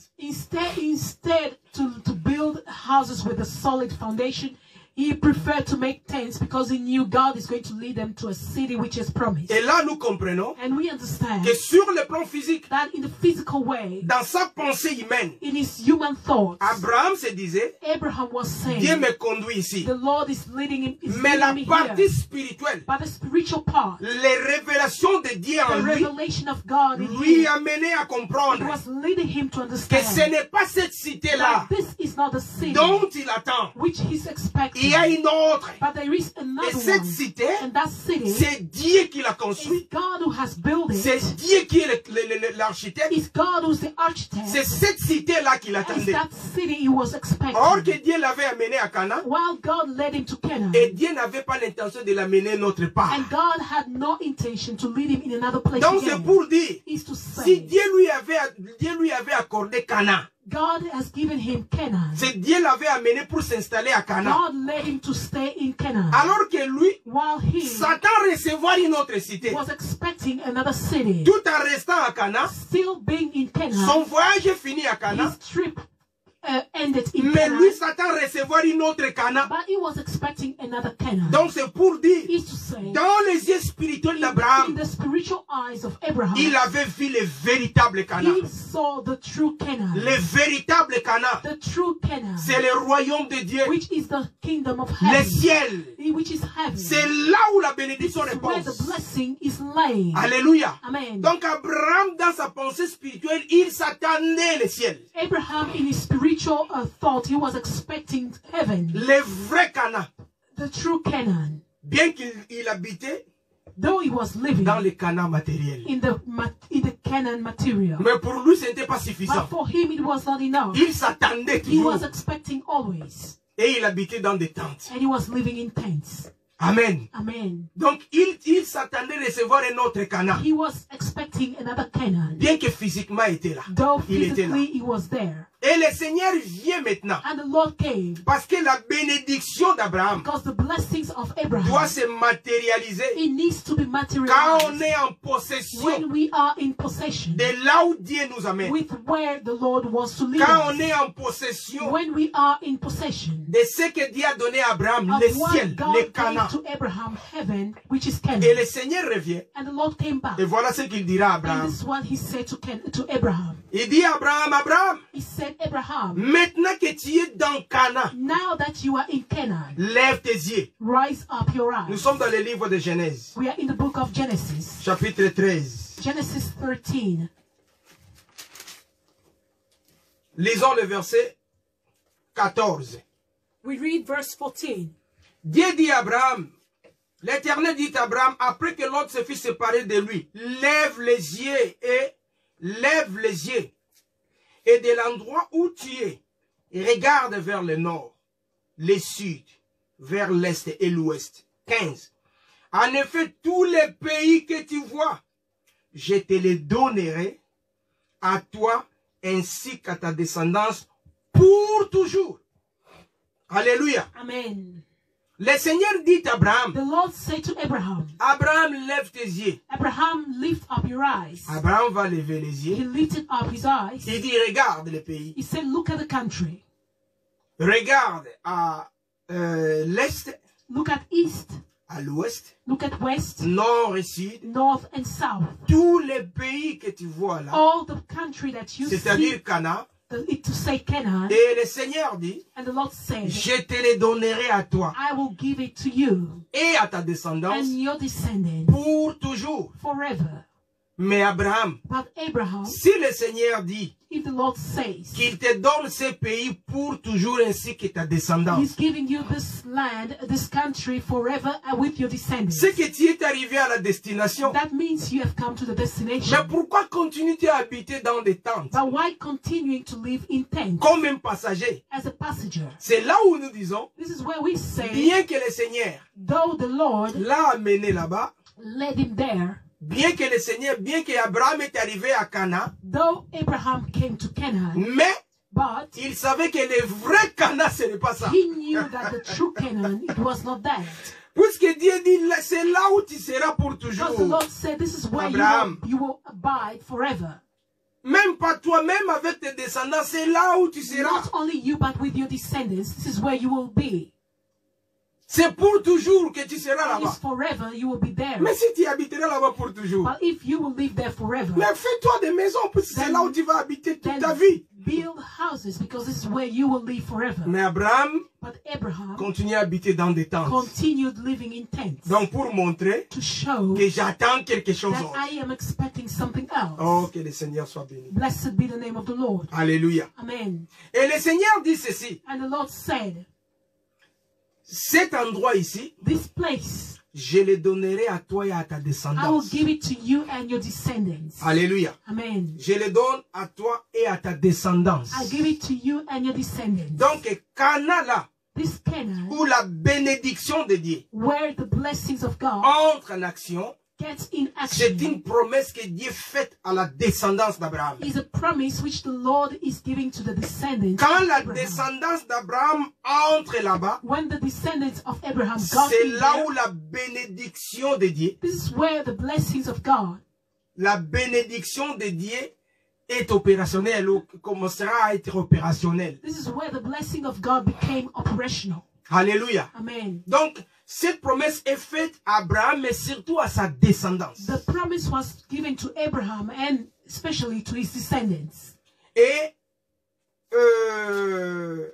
Instead to build houses with a solid foundation, he preferred to make tents because he knew God is going to lead them to a city which is promised. Et là, nous comprenons And we understand que sur le plan physique, that in the physical way, dans sa pensée humaine, in his human thoughts, Abraham se disait, Abraham was saying, Dieu me conduit ici. the Lord is leading him, is Mais la leading me partie here. spirituelle, But the spiritual part, les révélations de Dieu en the lui, revelation of God in lui him, amenait à it comprendre was leading him to que ce understand n'est pas cette cité-là that this is not the city dont il attend. which he's Il expecting. y a une autre. But there is Et another cette one. cité, And that city c'est Dieu qui l'a is construit. God who has built C'est it. Dieu qui est l'architecte. It's God who's the architect. C'est cette cité-là qu'il It's attendait. that city he was expecting. Or que Dieu l'avait amené à Cana, While God led him to Canaan, et Dieu n'avait pas l'intention de l'amener notre part. and God had no intention to lead him in another place Donc c'est again, pour dire, is to si say Dieu lui avait accordé Cana, God has given him Canaan. c'est Dieu l'avait amené pour s'installer à Cana. God led him to stay in Canaan, Alors que lui while he s'attend à recevoir une autre cité. was expecting another city. Tout en restant à Cana, Still being in Canaan, son voyage est fini à Cana, his trip ended in mais Canaan, lui s'attend à recevoir une autre Cana. but he was expecting another Canaan. Donc c'est pour dire, Is to say, dans les yeux spirituels in d'Abraham, the spiritual eyes of Abraham, il avait vu le véritable Cana. he saw the true Canaan. Le véritable Cana, The true Canaan, c'est le royaume de Dieu, which is the kingdom of le heaven, ciel. which is heaven. C'est là où la bénédiction This is where the repose. blessing is laid. Alléluia. Amen. Donc Abraham, dans sa pensée spirituelle, il s'attendait le ciel. Abraham, in his spiritual thought, he was expecting heaven, Le vrai Cana. the true Canaan. Bien qu'il habitait Though he was living dans le Cana matériel. in the Canaan material, Mais pour lui, ce n'était pas but suffisant. for him it was not enough. Il s'attendait He toujours. was expecting always, Et il habitait dans des tentes. and he was living in tents. Amen. Amen. Donc il s'attendait à recevoir un autre Cana. He was expecting another Canaan, Bien que physiquement il était là. though Il était là. physically he was there. Et le Seigneur vient maintenant. And the Lord came. Parce que la bénédiction d'Abraham Because the blessings of Abraham, doit se matérialiser it needs to be quand materialized on est en possession when we are in possession de là où Dieu nous amène. with where the Lord wants to lead Quand on us. est en possession When we are in possession de ce que Dieu a donné à Abraham, of le what ciel, le God Canaan. gave to Abraham, heaven, which is Et Canaan. le Seigneur revient. And the Lord came back. Et voilà ce qu'il dira à And Abraham. this is what he said to Abraham. Il dit à Abraham, Abraham, He said, Abraham, maintenant que tu es dans Canaan, now that you are in Canaan, lève tes yeux. rise up your Nous eyes. sommes dans le livre de Genèse, We are in the book of Genesis, chapitre 13. Genesis 13. Lisons le verset 14. We read verse 14. Dieu dit à Abraham, l'Éternel dit à Abraham, après que l'autre se fut séparé de lui, lève les yeux et de l'endroit où tu es, et regarde vers le nord, le sud, vers l'est et l'ouest. 15. En effet, tous les pays que tu vois, je te les donnerai à toi ainsi qu'à ta descendance pour toujours. Alléluia. Amen. Le Seigneur dit à Abraham, The Lord said to Abraham, Abraham, lève tes yeux. Abraham, lift up your eyes. Abraham va lever les He yeux. lifted up his eyes. Il dit, regarde le pays. He said, look at the country. Regarde à l'est, Look at east. à l'ouest, Look at west, nord et sud. north, and south. Tous les pays que tu vois là, All the country that you see, c'est-à-dire Canaan. to say Canaan. Et le Seigneur dit, And the Lord said, je te les donnerai à toi I will give it to you et à ta descendance and your descendants pour toujours. forever. Mais Abraham, But Abraham, si le Seigneur dit if the Lord says, qu'il te donne ces pays pour toujours ainsi que ta descendance, He's giving you this land, this country forever and with your descendants, c'est que tu es arrivé à la destination. that means you have come to the Mais destination. pourquoi continues-tu à habiter dans des tentes But why continuing to live in tents comme un passager? as a passenger? C'est là où nous disons, This is where we say, bien que le Seigneur though the Lord l'a amené là-bas, led him there, bien que le Seigneur, bien que Abraham est arrivé à Canaan, though Abraham came to Canaan, mais but il savait que le vrai Canaan, ce n'est pas ça. he knew that the true Canaan, it was not that. Puisque Dieu dit, c'est là où tu seras pour Because the toujours. Lord said, this is where Abraham. you will abide forever. Même pas toi, même avec tes descendants, c'est là où tu seras. Not only you, but with your descendants, this is where you will be. C'est pour toujours que tu seras And là-bas. it's forever, you will be there. Mais si tu habiteras là-bas pour toujours, But if you will live there forever, mais fais-toi des maisons, puisque c'est Then- là où tu vas habiter toute then ta vie. build houses, because this is where you will live forever. Mais Abraham But Abraham continue à habiter dans des tentes. continued living in tents Donc pour montrer to show que j'attends quelque chose that d'autre. I am expecting something else. Oh, que le Seigneur soit béni. Blessed be the name of the Lord. Alléluia. Amen. Et le Seigneur dit ceci, And the Lord said, cet endroit ici, this place, je le donnerai à toi et à ta I will descendance. give it to you and your descendants. Alléluia. Amen. Je le donne à toi et à ta descendance. I give it to you and your descendants. Donc, Canaan là, This Canaan, où la bénédiction de Dieu where the blessings of God entre en action, gets in c'est action, une promesse que Dieu fait à la descendance d'Abraham. is a promise which the Lord is giving to the descendants Quand of la Abraham. descendance d'Abraham entre là-bas, When the descendants of Abraham got c'est in là there, où la bénédiction de Dieu, this is where the blessings of God, la bénédiction de Dieu est opérationnelle ou commencera à être opérationnelle. this is where the blessing of God became operational. Alléluia. Amen. Donc, cette promesse est faite à Abraham, mais surtout à sa descendance. The promise was given to Abraham and especially to his descendants. Et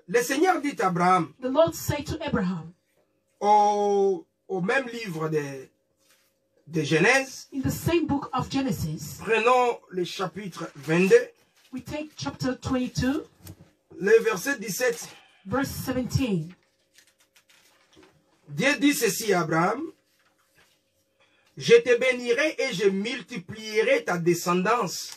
le Seigneur dit à Abraham, The Lord said to Abraham, au même livre de Genèse, in the same book of Genesis, prenons le chapitre 22, we take chapter 22, le verset 17. verse 17. Dieu dit ceci à Abraham, je te bénirai et je multiplierai ta descendance.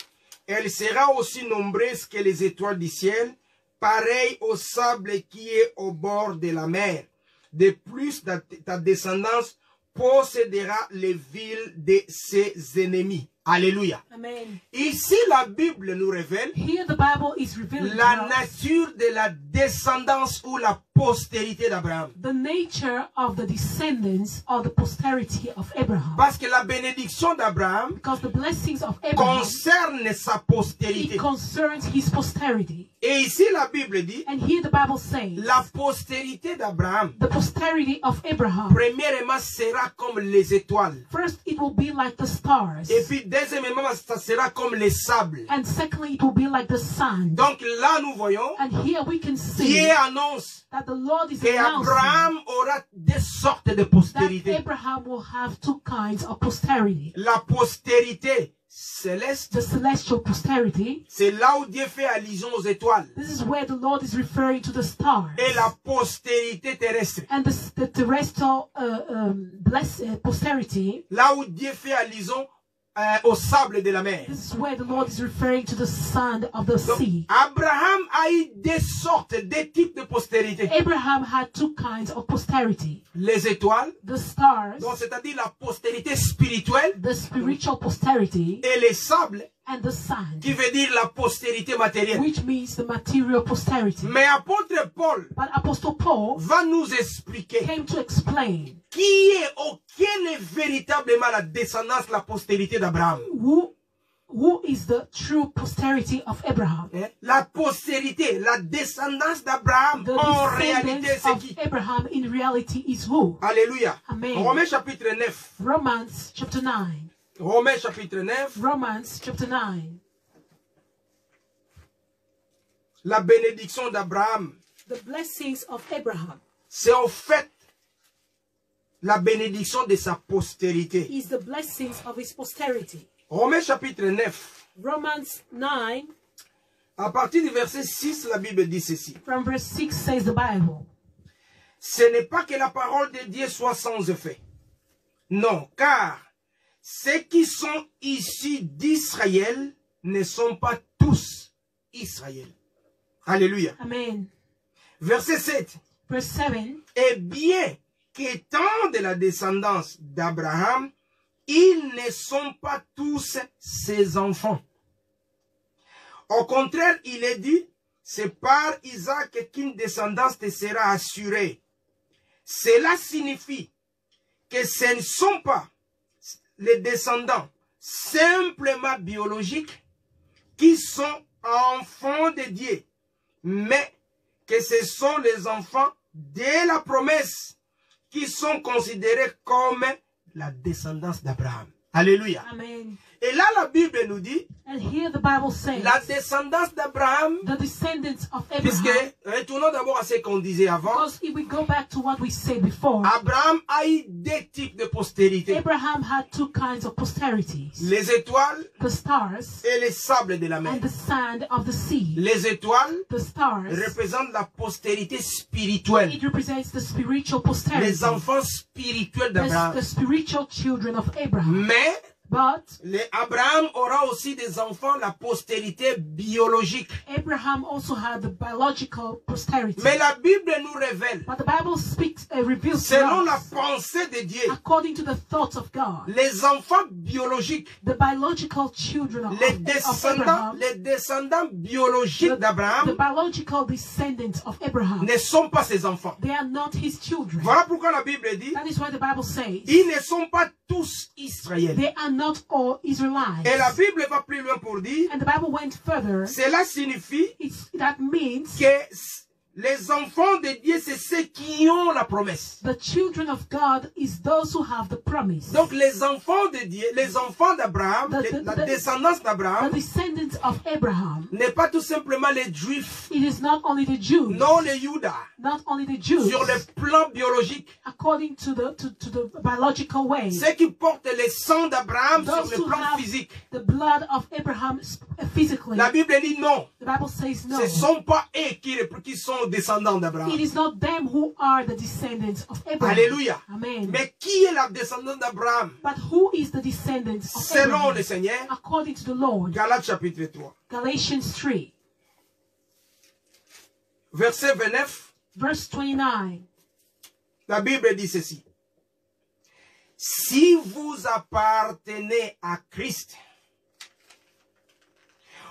Elle sera aussi nombreuse que les étoiles du ciel, pareille au sable qui est au bord de la mer. De plus, ta descendance possédera les villes de ses ennemis. Alléluia. Amen. Ici, la Bible nous révèle Here the Bible is revealing la to us nature de la descendance ou la postérité d'Abraham. the nature of the descendants or the posterity of Abraham. Parce que la bénédiction d'Abraham Because the blessings of Abraham, concerne sa it postérité. concerns his posterity. Et ici, la Bible dit, And here the Bible says, la postérité d'Abraham, the posterity of Abraham, premièrement, sera comme les étoiles. first it will be like the stars. Et puis, deuxièmement, ça sera comme les sables. And secondly, it will be like the sun. Donc là, nous voyons, And here we can see Dieu annonce that the Lord is que announcing Abraham aura deux sortes de that postérité. Abraham will have two kinds of posterity. La postérité céleste, The celestial posterity, c'est là où Dieu fait allusion aux étoiles. this is where the Lord is referring to the stars. Et la postérité terrestre, And the terrestrial posterity, là où Dieu fait allusion au sable de la mer. this is where the Lord is referring to the sand of the Donc, sea. Abraham a eu deux sortes, deux types de postérité. Abraham had two kinds of posterity. Les étoiles, The stars, donc c'est-à-dire la postérité spirituelle, the spiritual posterity, et les sables, and the sand, qui veut dire la postérité matérielle. which means the material posterity. Mais apôtre Paul But Apostle Paul va nous expliquer came to explain quelle est véritablement la descendance, la postérité d'Abraham. who is the true posterity of Abraham. La postérité, la descendance d'Abraham, The en réalité, descendants c'est of qui? Abraham in reality is who? Alléluia. Amen. Romains chapitre 9. Romans chapter 9. Romains chapitre 9. Romans chapter 9. La bénédiction d'Abraham, The blessings of Abraham c'est en fait la bénédiction de sa postérité. is the blessings of his posterity. Romains chapitre 9. Romans 9 À partir du verset 6, la Bible dit ceci. from verse 6 says the Bible. Ce n'est pas que la parole de Dieu soit sans effet. Non, car ceux qui sont issus d'Israël ne sont pas tous Israël. Alléluia. Amen. Verset 7. Verse 7. Et bien qu'étant de la descendance d'Abraham, ils ne sont pas tous ses enfants. Au contraire, il est dit, c'est par Isaac qu'une descendance te sera assurée. Cela signifie que ce ne sont pas les descendants simplement biologiques qui sont enfants de Dieu, mais que ce sont les enfants de la promesse qui sont considérés comme la descendance d'Abraham. Alléluia. Amen. Et là, la Bible nous dit, And here the Bible says, la descendance d'Abraham, the descendants of puisque, Abraham, retournons d'abord à ce qu'on disait avant, because if we go back to what we said before, Abraham a eu deux types de postérité. Abraham had two kinds of posterities. Les étoiles The stars et les sables de la mer. and the sand of the sea. Les étoiles The stars, représentent la postérité spirituelle. it represents the spiritual posterity. Les enfants spirituels the d'Abraham. spiritual children of Abraham. Mais But Abraham aura aussi des enfants, la postérité biologique. Abraham also had the biological posterity. Mais la Bible nous révèle, But the Bible speaks, reveals to selon la us, pensée de Dieu, according to the thoughts of God, les enfants biologiques, the biological children of Abraham, les descendants biologiques the d'Abraham biological descendants of Abraham, ne sont pas ses enfants. they are not his children. Voilà pourquoi la Bible dit, That is why the Bible says, ils ne sont pas tous Israël. they are not all Israelites. Et la Bible va plus loin pour dire, And the Bible went further. cela signifie That means que les enfants de Dieu, c'est ceux qui ont la promesse. the children of God is those who have the promise. Donc les enfants de Dieu, les enfants d'Abraham, la descendance The d'Abraham, descendants of Abraham, n'est pas tout simplement les Juifs, it is not only the Jews, non les Judas, not only the Jews, sur le plan biologique. according to the biological way, Ceux qui portent le sang d'Abraham sur those le who plan have physique. the blood of Abraham physically. La Bible dit non. The Bible says no. Ce ne sont pas eux qui sont descendants d'Abraham. It is not them who are the descendants of Abraham. Alléluia. Amen. Mais qui est la descendante d'Abraham? But who is the descendants of Selon Abraham? le Seigneur, According to the Lord. Galates chapitre 3, Galatians 3, verset 29, verse 29. la Bible dit ceci. Si vous appartenez à Christ,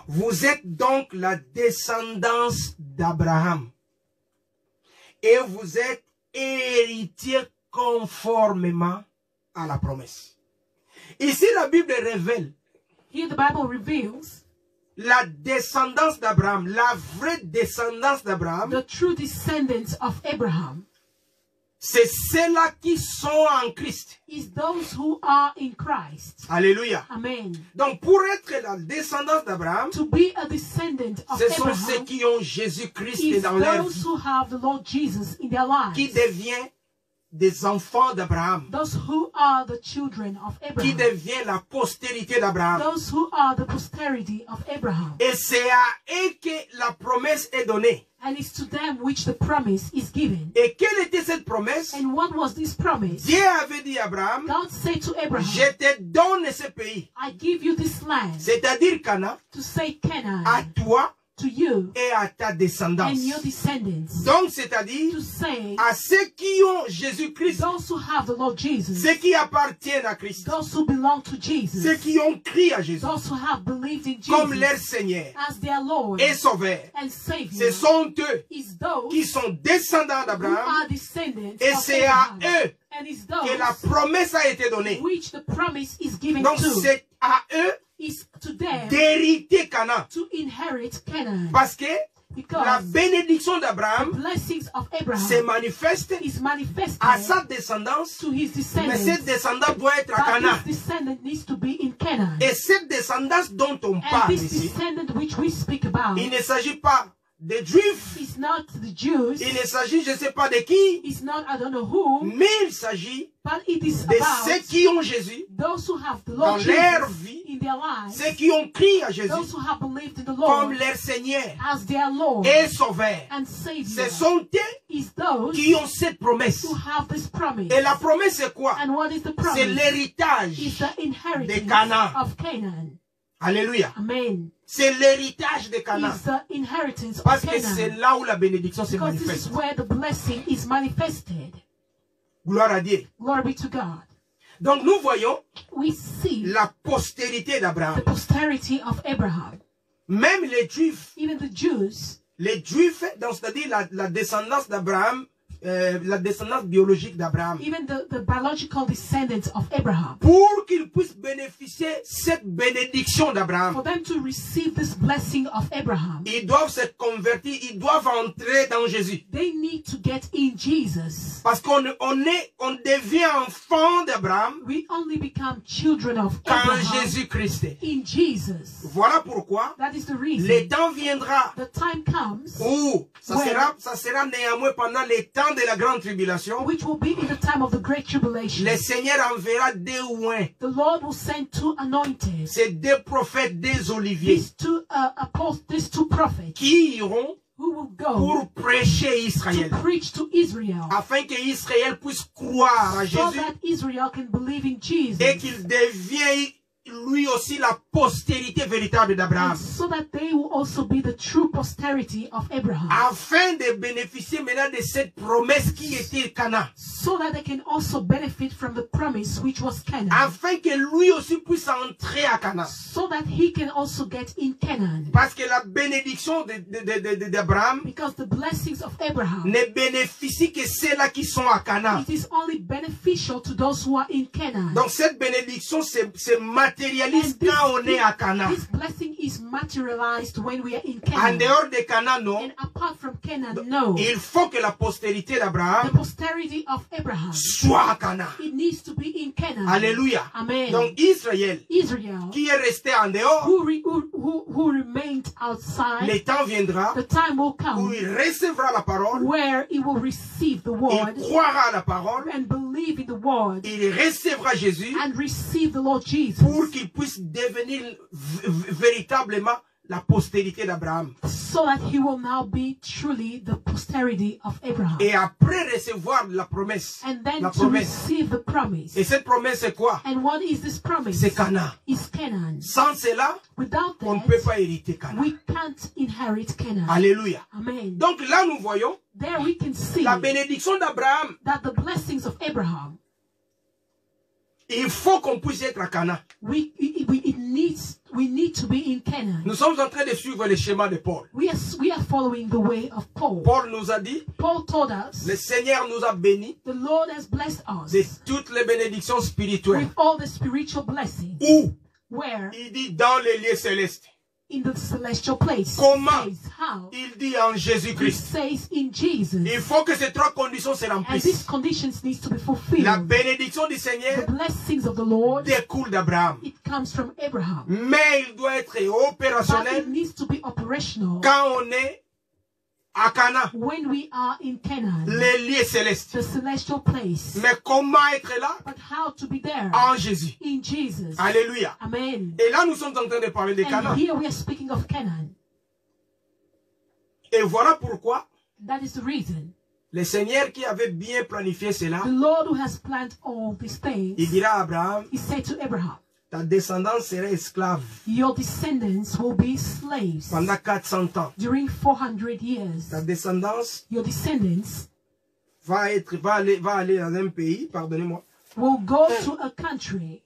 Vous êtes donc la descendance d'Abraham. Et vous êtes héritier conformément à la promesse. Ici, la Bible révèle Here the Bible reveals la descendance d'Abraham, la vraie descendance d'Abraham. the true descendants of Abraham C'est ceux-là qui sont en Christ. is those who are in Christ. Alléluia. Amen. Donc, pour être la descendance d'Abraham, To be a descendant of ce sont ceux Abraham qui ont Jésus-Christ is dans leur those vie, who have the Lord Jesus in their qui lives. devient des enfants d'Abraham, Those who are the children of qui Abraham. devient la postérité d'Abraham. Those who are the posterity of Abraham. Et c'est à eux que la promesse est donnée. And it's to them which the promise is given. Et quelle était cette promesse? And what was this promise? Dieu avait dit à Abraham, God said to Abraham, je te donne ce pays, I give you this land, c'est-à-dire Canaan, to say à Canaan, toi to you et à ta descendance. and your descendants. Donc, c'est-à-dire To say, à ceux qui ont Jésus-Christ, those who have the Lord Jesus, ceux qui appartiennent à Christ, those who belong to ceux Jesus, qui ont crié à Jésus those who have believed in comme leur Jesus Seigneur as their Lord et Sauveur. and Ce Savior, sont eux is those qui sont descendants who d'Abraham are descendants et of c'est à Abraham. eux And it's que la those promesse a été donnée. which the promise is given Donc, to, c'est à eux is to them d'hériter Canaan. to inherit Canaan. Parce que la Because bénédiction the d'Abraham blessings of se Abraham manifeste is manifested à sa descendance, to his mais cette descendants. descendance doit être à But Canaan. this descendant needs to be in Canaan. Et cette descendance dont on And parle this ici, descendant which we speak about il ne s'agit pas des Juifs, is not the Jews, il ne s'agit je ne sais pas de qui, it's not I don't know who, mais il s'agit but it is de about ceux qui ont Jésus those who have the dans Lord leur Jesus vie, in their lives, ceux qui ont crié à Jésus those who have believed in the comme Lord leur Seigneur as their Lord et Sauveur. and Ce Savior, sont eux is those qui ont cette promesse. who have this promise. Et la promesse c'est quoi? And what is the C'est promise? l'héritage. Is the inheritance de Canaan. of Canaan. Alléluia. Amen. C'est l'héritage de Canaan. Is the inheritance Parce of que c'est Canaan. là où la bénédiction se Because this is manifeste. where the blessing is manifested. Gloire à Dieu. Glory be to God. Donc nous voyons We see la postérité the d'Abraham. posterity of Abraham. Même les Juifs, Even the Jews, donc c'est-à-dire la descendance d'Abraham, la descendance biologique d'Abraham, even the biological descendants of Abraham, pour qu'ils puissent bénéficier cette bénédiction for d'Abraham, them to receive this blessing of Abraham, ils doivent se convertir, ils doivent entrer dans Jésus. they need to get in Jesus. Parce qu'on devient enfant d'Abraham We only become children of quand Abraham Jésus-Christ est. in Jesus. Voilà pourquoi That is the reason. le temps viendra The time comes où ça When? sera néanmoins pendant les temps de la grande tribulation. which will be in the time of the great tribulation. Le Seigneur enverra deux oins, The Lord will send two anointed, ces deux prophètes des oliviers, these two prophets qui iront who will go pour prêcher Israël, to preach to Israel, afin que Israël puisse croire à so Jésus that Israel can believe in Jesus, et qu'il devienne lui aussi la postérité véritable and d'Abraham, so that they will also be the true posterity of Abraham, afin de bénéficier maintenant de cette promesse qui était Canaan, so that they can also benefit from the promise which was Canaan, afin que lui aussi puisse entrer à Canaan. so that he can also get in Canaan. Parce que la bénédiction d'Abraham Because the blessings of Abraham, ne bénéficie que ceux-là qui sont à Canaan. it is only beneficial to those who are in Canaan. Donc cette bénédiction se matérialise quand on est à Canaan. This blessing is materialized when we are in En Canaan. dehors de Canaan, non. And apart from Canaan, no. Il faut que la postérité The d'Abraham posterity of Abraham, soit à Canaan. it needs to be in Canaan. Alléluia. Amen. Donc Israël, Israel, qui est resté en dehors, who remained outside, le temps viendra the time will où come il recevra la parole, where he will receive the il word croira à la parole, and believe in the word il recevra Jésus and receive the Lord Jesus, pour qu'il puisse devenir véritablement la postérité d'Abraham. so that he will now be truly the posterity of Abraham. Et après recevoir la promesse, And then la to promesse. receive the promise. Et cette promesse c'est quoi? And what is this promise? C'est Canaan. Is Canaan. Sans cela, Without on ne peut that, pas hériter Canaan. we can't inherit Canaan. Alléluia. Amen. Donc là, nous voyons There we can see la bénédiction d'Abraham that the blessings of Abraham Il faut qu'on puisse être à Cana. We need to be in Canaan. Nous sommes en train de suivre le schéma de Paul. We are following the way of Paul. Paul nous a dit, Paul told us, le Seigneur nous a bénis the Lord has blessed us de toutes les bénédictions spirituelles. with all the spiritual blessings. Où? Where? Il dit dans les lieux célestes. In the celestial place. Comment? Says, how? Il dit en It Jésus-Christ. says in Jesus. Il faut que ces trois conditions se And these remplissent. conditions need to be fulfilled. La bénédiction du The Seigneur blessings of the Lord, découle d'Abraham. it comes from Abraham. Mais il doit être But it opérationnel needs to be operational quand on est à Cana, when we are in Canaan, les lieux célestes. the celestial place. Mais comment être là? But how to be there? En Jésus. In Jesus. Alléluia. Amen. Et là, nous sommes en train de parler de And Cana. here we are speaking of Canaan. Et voilà pourquoi That is the reason. le Seigneur qui avait bien planifié cela, The Lord who has planned all these things, il dira à Abraham, he said to Abraham, ta descendance serait esclave your descendants will be slaves pendant 400 ans. during 400 years. Ta descendance Your descendants va aller dans un pays, pardonnez-moi, will go to a country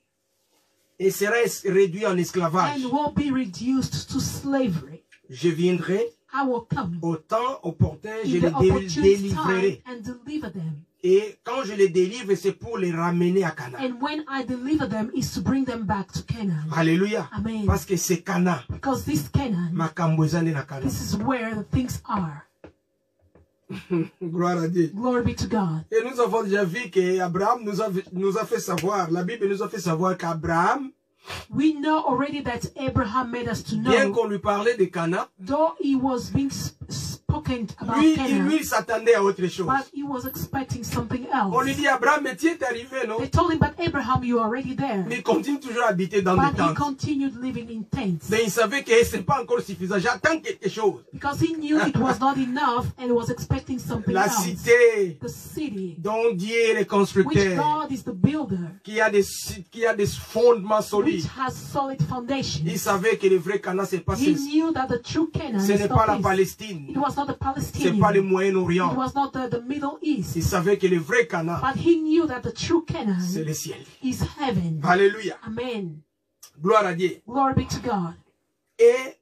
et sera réduit en esclavage. and will be reduced to slavery. Je viendrai I will come au temps opportun, je in les the opportune délivrerai. time and deliver them. Et quand je les délivre, c'est pour les ramener à Cana. And when I deliver them is to bring them back to Canaan. Alléluia. Amen. Parce que c'est Cana. Because this Canaan, Makambo ezali na Cana. this is where the things are. Gloire à Dieu. Glory be to God. Et nous avons déjà vu qu'Abraham nous a fait savoir, la Bible nous a fait savoir qu'Abraham, We know already that Abraham made us to bien know, qu'on lui parlait de Cana, though he was being spoken about lui, Canaan, il s'attendait à autre chose. but he was expecting something On lui else. dit, Abraham, mais tu es arrivé, non? They told him, but Abraham, you are already there. Mais il continue toujours à habiter dans des But he tentes. continued living in tents. Mais il savait que ce n'est pas encore suffisant. J'attends quelque chose. Because he knew it was not enough and was expecting something La else. cité The city, dont Dieu est le which constructeur, God is the builder, qui a des fondements which solides. has solid foundation. Il savait que le vrai Canaan, ce n'est pas, He knew that the true Canaan ce is n'est pas la not this. Palestine. It was not the Ce n'est Palestinian. pas le It Moyen-Orient. was not the Middle East. Il savait que le vrai Canaan, But he knew that the true Canaan c'est le ciel. is heaven. Alléluia. Amen. Gloire à Dieu. Glory be to God. Et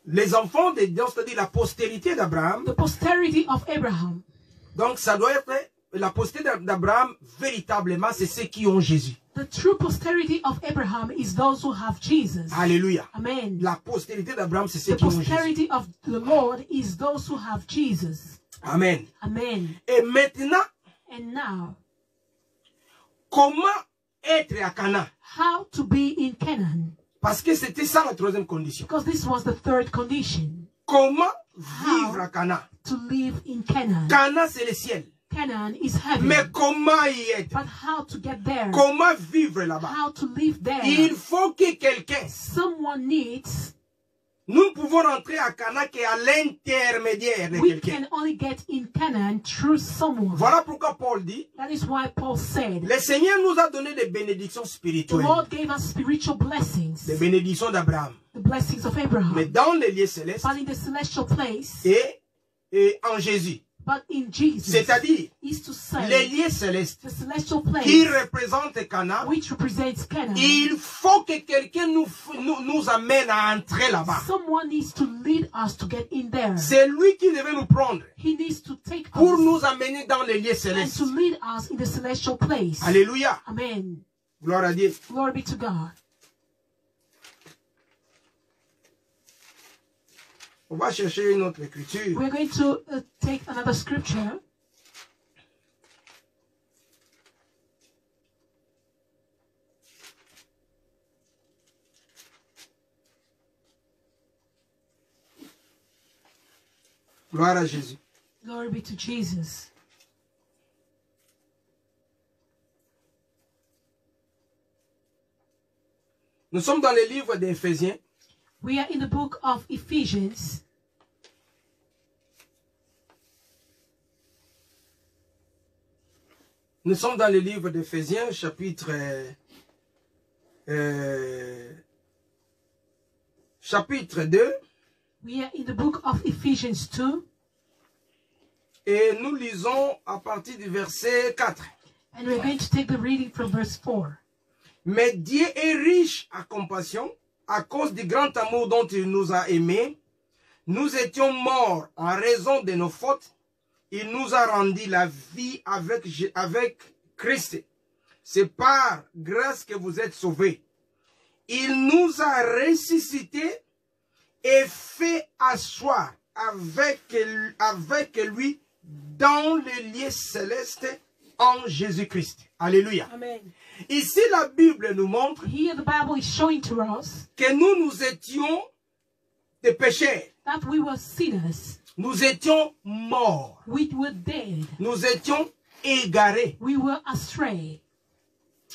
les enfants de Dieu, c'est-à-dire la postérité d'Abraham, The posterity of Abraham. donc ça doit être la postérité d'Abraham, véritablement, c'est ceux qui ont Jésus. The true posterity of Abraham is those who have Jesus. Alléluia. Amen. La postérité d'Abraham, c'est ceux The qui ont Jésus. posterity of the Lord is those who have Jesus. Amen. Amen. Et maintenant, And now, comment être à Cana? how to be in Canaan? Parce que c'était ça la troisième condition. Because this was the third condition. Comment vivre à Cana? To live in Canaan. Cana, c'est le ciel. Canaan is heaven. Mais comment y être? But how to get there? Comment vivre là-bas? How to live there? Il faut que quelqu'un... Someone needs. Nous ne pouvons rentrer à Cana qu'à l'intermédiaire de We quelqu'un. can only get in Canaan through someone. Voilà pourquoi Paul dit, That is why Paul said, le Seigneur nous a donné des bénédictions the spirituelles, Lord gave us spiritual blessings, des bénédictions d'Abraham. the blessings of Mais Abraham. dans les lieux célestes But in the celestial place, et en Jésus. but in Jesus, C'est-à-dire, is to les say, lieux célestes the celestial qui place, représentent Cana, which represents Canaan, il faut que quelqu'un nous amène à entrer là-bas. someone needs to lead us to get in there. C'est lui qui devait nous prendre He needs to take pour us nous amener dans les lieux and célestes. to lead us in the celestial place. Alléluia. Amen. Gloire à Dieu. Glory be to God. On va chercher une autre écriture. We're going to take another scripture. Gloire à Jésus. Glory be to Jesus. Nous sommes dans le livre d'Éphésiens. We are in the book of Ephesians. Nous sommes dans le livre d'Éphésiens, chapitre 2. We are in the book of Ephesians 2. Et nous lisons à partir du verset 4. And we're going to take the reading from verse 4. Mais Dieu est riche à compassion, à cause du grand amour dont il nous a aimés. Nous étions morts en raison de nos fautes. Il nous a rendu la vie avec Christ. C'est par grâce que vous êtes sauvés. Il nous a ressuscités et fait asseoir avec lui dans les lieux célestes en Jésus-Christ. Alléluia. Amen. Ici, la Bible nous montre Here the Bible is showing to us que nous étions des pécheurs. that we were sinners. Nous étions morts. We were dead. Nous étions égarés. We were astray.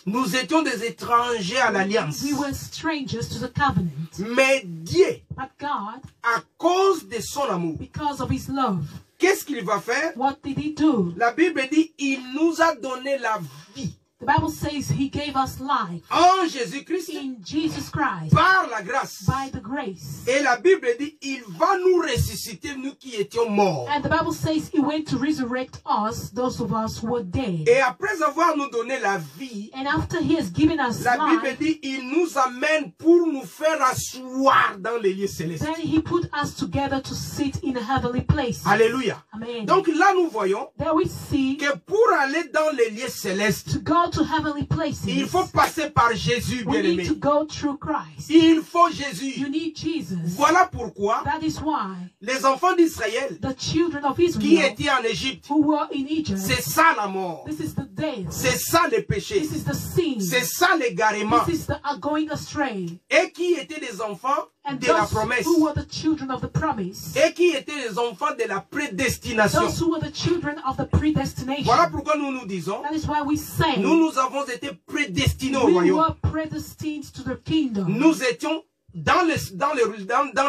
Nous étions des étrangers à l'alliance. We were strangers to the covenant. Mais Dieu, But God, à cause de son amour, because of his love, qu'est-ce qu'il va faire? what did he do? La Bible dit, il nous a donné la vie The Bible says he gave us life en Jésus-Christ in Jesus Christ par la grâce. by the grace. Et la Bible dit, il va nous ressusciter, nous qui étions morts. And the Bible says he went to resurrect us, those of us who were dead. Et après avoir nous donné la vie, And after he has given us la Bible life, dit, il nous amène pour nous faire asseoir dans les lieux célestes. then he put us together to sit in heavenly places. Alléluia. Amen. Donc là, nous voyons There we see que pour aller dans les lieux célestes, to go to heavenly places, il faut passer par Jésus, we need bien-aimé. to go through Christ. Il faut You Jésus. need Jesus. Voilà pourquoi That is why les enfants d'Israël the children of qui Israel étaient en Égypte, who were in Egypt, c'est ça la mort. this is the death, C'est ça le péché. this is the sin, C'est ça l'égarement. this is the going astray. Et qui étaient des enfants And de la those promesse. who were the children of the promise, Et qui étaient les enfants de la prédestination. those who were the children of the predestination. Voilà pourquoi nous nous disons, That is why we say nous avons été prédestinés au we royaume. were predestined to the kingdom. Nous étions dans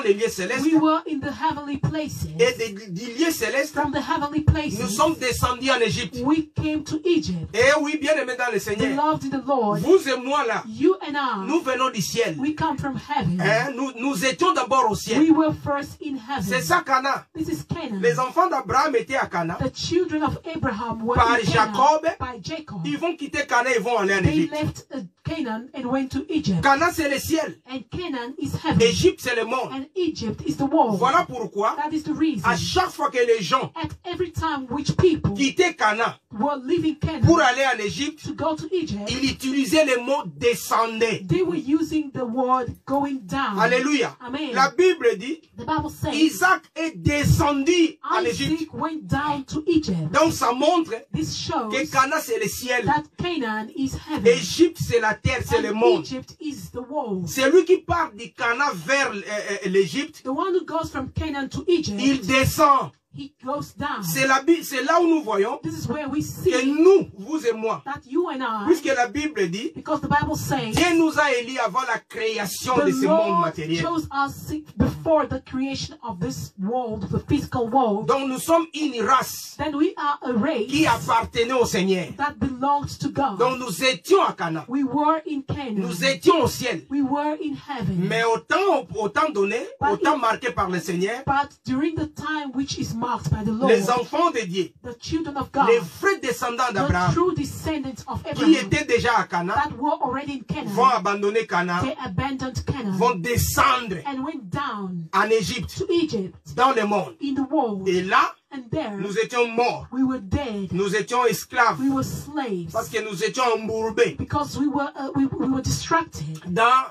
les lieux célestes. We were in the heavenly places. Et du lieu céleste, From the heavenly nous places, sommes descendus en Égypte. we came to Egypt. Et oui, bien aimé dans le Seigneur, Beloved in the Lord, vous et moi là, you and I, nous venons du ciel. we come from heaven. Hein, nous étions d'abord au ciel. We were first in C'est heaven. ça Cana. This is Canaan. Les enfants d'Abraham étaient à Cana. The children of Abraham were Par in Canaan Jacob. by Jacob. Ils vont quitter Cana et vont aller en They Égypte. left Canaan and went to Egypt. Cana c'est le ciel. And Canaan is heaven. Égypte c'est le monde. And Egypt is the world. Voilà pourquoi, That is the reason. à chaque fois que les gens At every time which people quittaient Cana were leaving Canaan pour aller en Égypte, to go to Egypt, ils utilisaient le mot descendait. they were using the word going down. Alléluia. Amen. La Bible dit, The Bible says Isaac est descendu en Égypte. Isaac went down to Egypt. Donc ça montre This shows que Cana c'est le ciel. that Canaan is heaven. Égypte c'est la terre, c'est le And monde. Egypt is the world. Celui qui part du Cana vers l'Égypte, The one who goes from Canaan to Egypt, il descend. he goes down. C'est là où nous voyons This is where we que see nous, vous et moi, that you and I, puisque la Bible dit, because the Bible says Dieu nous a élus avant la création the de ce monde Lord matériel. chose us before the creation of this world, the physical world. Donc nous sommes une race Then we are a race qui appartenait au Seigneur. that belongs to God. Donc nous étions à Cana. We were in Canaan. Nous étions au ciel. We were in heaven. Mais au temps donné, au temps marqué par le Seigneur, But during the time which is marked by the Lord, les enfants de Dieu, the children of God, les vrais descendants the d'Abraham, true descendants of qui Abraham étaient déjà à Cana, that were already in vont Canaan, abandonner Cana, they abandoned Canaan vont descendre and went down en Égypte, to Egypt dans le monde. in the world. Et là, And there nous étions morts. we were dead. Nous étions esclaves. We were slaves Parce que nous étions embourbés. because we were distracted.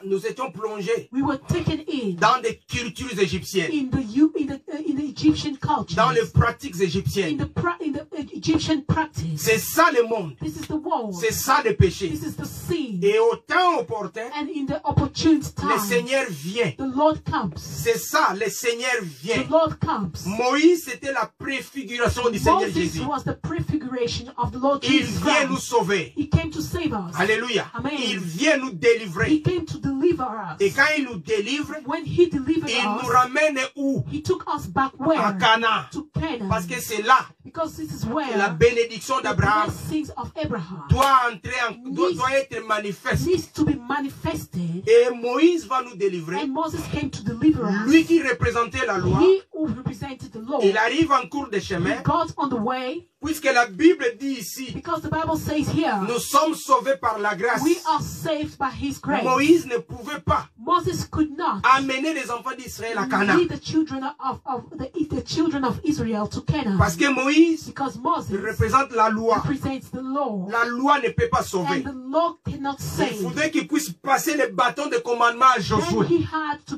Nous étions plongés We were taken in dans des cultures égyptiennes, in the Egyptian culture, dans les pratiques in égyptiennes. the Egyptian practice. C'est ça le monde. This is the world. C'est ça le péché. This is the sin. Et au temps opportun, And in the opportune le time, Seigneur vient. the Lord comes. C'est ça, le Seigneur The vient. Lord comes. Moïse, c'était la préfiguration du Seigneur Moses Jésus. was the prefiguration of the Lord Il Jesus vient nous Christ. sauver. He came to save us. Alléluia. Amen. Il vient nous He délivrer. came to deliver Et us. quand il nous délivre, When he delivered il nous us, ramène où? he took us back À where? Cana. To Canaan. Parce que c'est là Because this is que where la bénédiction the d'Abraham blessings of Abraham doit être manifeste. needs to be manifested. Et Moïse va nous délivrer. And Moses came to deliver us. Lui qui représentait la loi, He who represented the law, il arrive en cours de he chemin, got on the way, puisque la Bible dit ici, because the Bible says here, nous sommes sauvés par la grâce. we are saved by His grace. Moïse ne pouvait pas Moses could not amener les enfants d'Israël à Canaan. lead the children the children of Israel to Canaan, Parce que Moïse because Moses représente la loi. represents the law, La loi ne peut pas sauver. and the law cannot Il save. faudrait qu'il puisse passer le bâton de commandement à Then Josué. he had to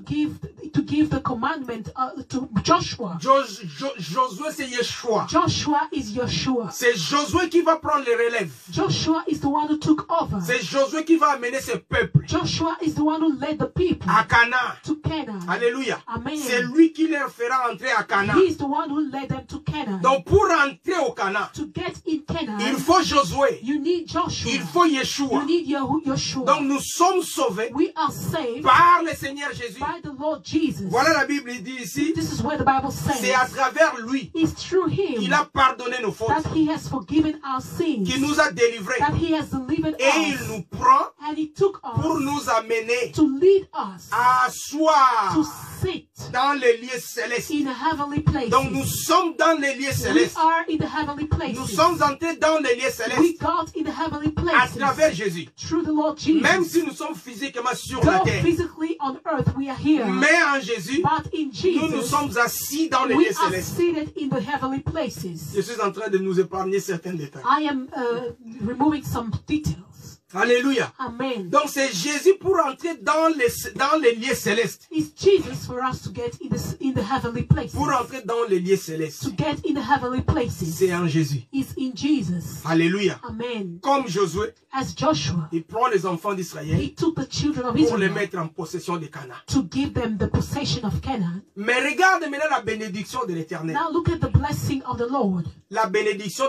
give the commandment to Joshua. Josué, c'est Yeshua. Joshua is Yeshua. C'est Josué qui va prendre le relève. Joshua is the one who took over. C'est Josué qui va amener ce peuple Joshua is the one who led the people à Canaan. to Canaan. Alléluia. Amen. C'est lui qui leur fera entrer à Canaan. He is the one who led them to Canaan. Donc pour entrer au Canaan, To get in Canaan, il faut Josué. you need Joshua. Il faut You Yeshua. need Yeshua. Donc nous sommes sauvés We are saved par le Seigneur Jésus. by the Lord Jesus. Voilà la Bible dit ici. This is where the Bible C'est à says travers lui it's through him qu'il a pardonné nos fautes, that he has forgiven our sins, qu'il nous a délivrés. that he has delivered Et il us, nous prend and he took pour us nous amener to lead us à to asseoir sit dans les lieux célestes. in the heavenly places. Donc nous sommes dans les lieux We célestes. are in the heavenly Nous places. sommes entrés dans les lieux We célestes got in the heavenly à places travers Jésus. through the Lord Jesus. Même si nous sommes physiquement sur la Though terre. physically on earth we are here, Mais en Jésus, but in nous Jesus sommes assis dans les we lieux are célestes. seated in the heavenly places. Je suis en train de nous épargner certains détails. I am removing some details. Alléluia. Amen. Donc c'est Jésus pour entrer dans les lieux célestes. It's Jesus for us to get in the heavenly places. Pour entrer dans les lieux To célestes. get in the heavenly places C'est en Jésus. is in Jesus. Alléluia. Amen. Comme Josué, As Joshua, il prend les enfants d'Israël he took the children of pour les Israel mettre en possession de Canaan. to give them the possession of Canaan. Mais regarde maintenant la bénédiction de l'Éternel. Now look at the blessing of the Lord, La bénédiction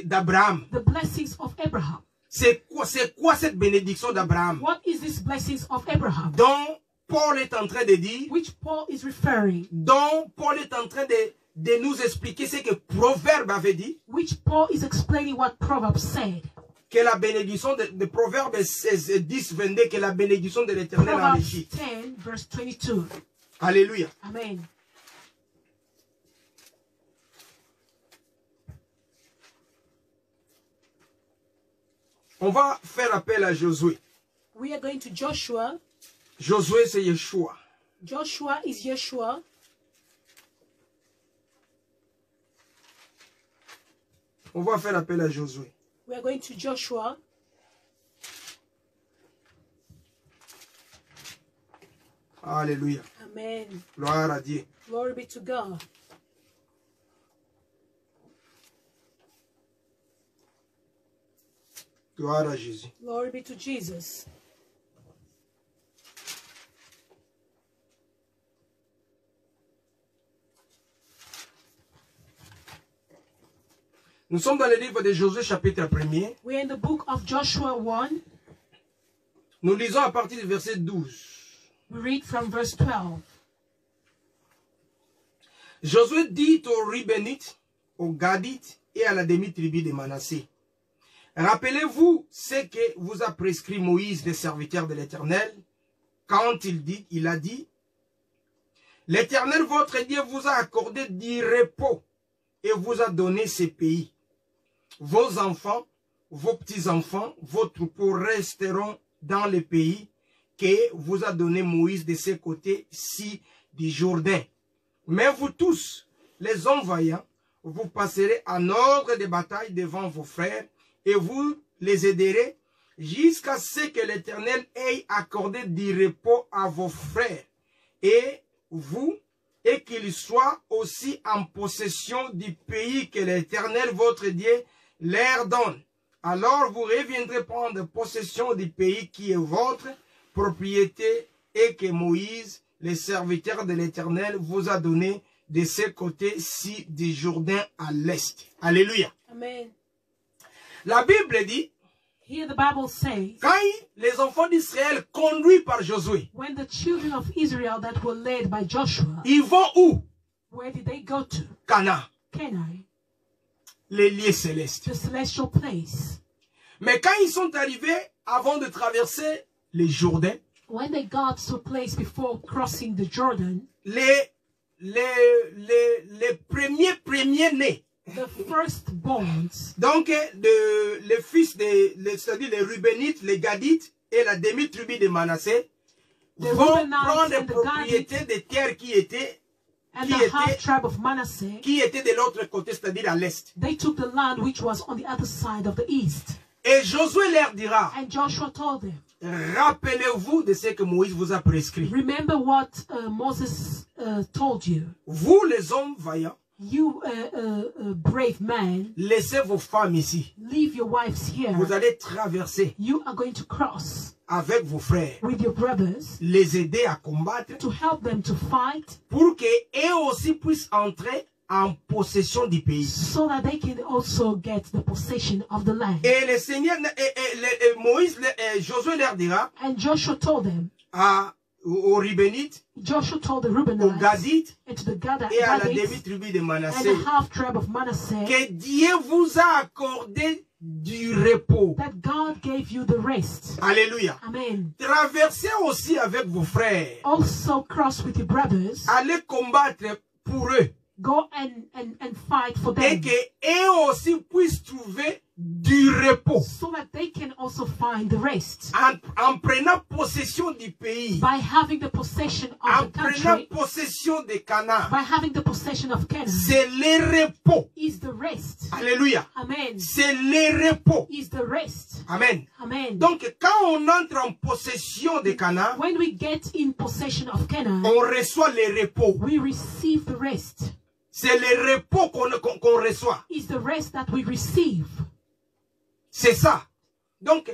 d'Abraham. the blessings of Abraham. C'est quoi cette bénédiction d'Abraham? What is this blessings of Abraham? Dont Paul est en train de dire, Which Paul is referring, dont Paul est en train de nous expliquer ce que Proverbe avait dit, which Paul is explaining what Proverbs said. que la bénédiction de Proverbe 16, 10, 22, que la bénédiction de l'Éternel Proverbs enrichit. 10 verse 22. Alléluia. Amen. On va faire appel à Josué. We are going to Joshua. Josué, c'est Yeshua. Joshua is Yeshua. On va faire appel à Josué. We are going to Joshua. Alléluia. Amen. Gloire à Dieu. Glory be to God. Gloire à Jésus. Glory be to Jesus. Nous sommes dans le livre de Josué, chapitre 1er. We are in the book of Joshua 1. Nous lisons à partir du verset 12. We read from verse 12. Josué dit aux Ribénites, aux Gadites et à la demi-tribu de Manassé. Rappelez-vous ce que vous a prescrit Moïse, le serviteur de l'Éternel, quand il a dit, l'Éternel votre Dieu vous a accordé du repos et vous a donné ce pays. Vos enfants, vos petits-enfants, vos troupeaux resteront dans le pays que vous a donné Moïse de ce côté-ci du Jourdain. Mais vous tous, les hommes vaillants, vous passerez en ordre de bataille devant vos frères et vous les aiderez jusqu'à ce que l'Éternel ait accordé du repos à vos frères et vous, et qu'ils soient aussi en possession du pays que l'Éternel votre Dieu leur donne. Alors vous reviendrez prendre possession du pays qui est votre propriété et que Moïse, le serviteur de l'Éternel, vous a donné de ce côté-ci du Jourdain à l'est. Alléluia. Amen. La Bible dit, Here the Bible says, quand les enfants d'Israël conduits par Josué, when the children of Israel that were led by Joshua, ils vont où? where did they go to? Canaan. Canaan. les lieux célestes. the celestial place. Mais quand ils sont arrivés, avant de traverser les Jourdains, When they got to a place before crossing the Jordan, les premiers-nés, the firstborns, donc les fils, c'est-à-dire les Rubénites, les Gadites et la demi-tribu de Manassé, The vont Reubenites prendre and the propriété des terres qui étaient and the half tribe of Manasseh, de l'autre côté, c'est-à-dire à l'est. they took the land which was on the other side of the east. Et Josué leur dira, And Joshua told them, rappelez-vous de ce que Moïse vous a prescrit. remember what Moses told you. Vous les hommes vaillants, You brave man, laissez vos femmes ici. leave your wives here. Vous allez traverser You are going to cross avec vos frères, with your brothers les aider à combattre to help them to fight pour qu'eux aussi puissent entrer en possession du pays. so that they can also get the possession of the land. Et le Seigneur, Josué leur dira And Joshua told them, aux Rubénites, Joshua told the aux Reubenites Gadites and to the Gadites et à la demi-tribu de and Manassé the half tribe of Manasseh que Dieu vous a accordé du repos. that God gave you the rest. Alléluia. Amen. Traversez aussi avec vos frères. Also cross with your brothers. Allez combattre pour eux. Go and fight for Et them qu'eux aussi puissent trouver du repos. so that they can also find the rest. En prenant possession du pays. By having the possession En of the prenant country, possession de Canaan. by having the possession of Canaan, C'est le repos. is the rest. Alléluia. Amen. C'est le repos. Is the rest. Amen. Amen. Donc, quand on entre en possession de Canaan, When we get in possession of Canaan, on reçoit le repos. we receive the rest. C'est le repos qu'on reçoit. Is the rest that we receive. C'est ça. Donc,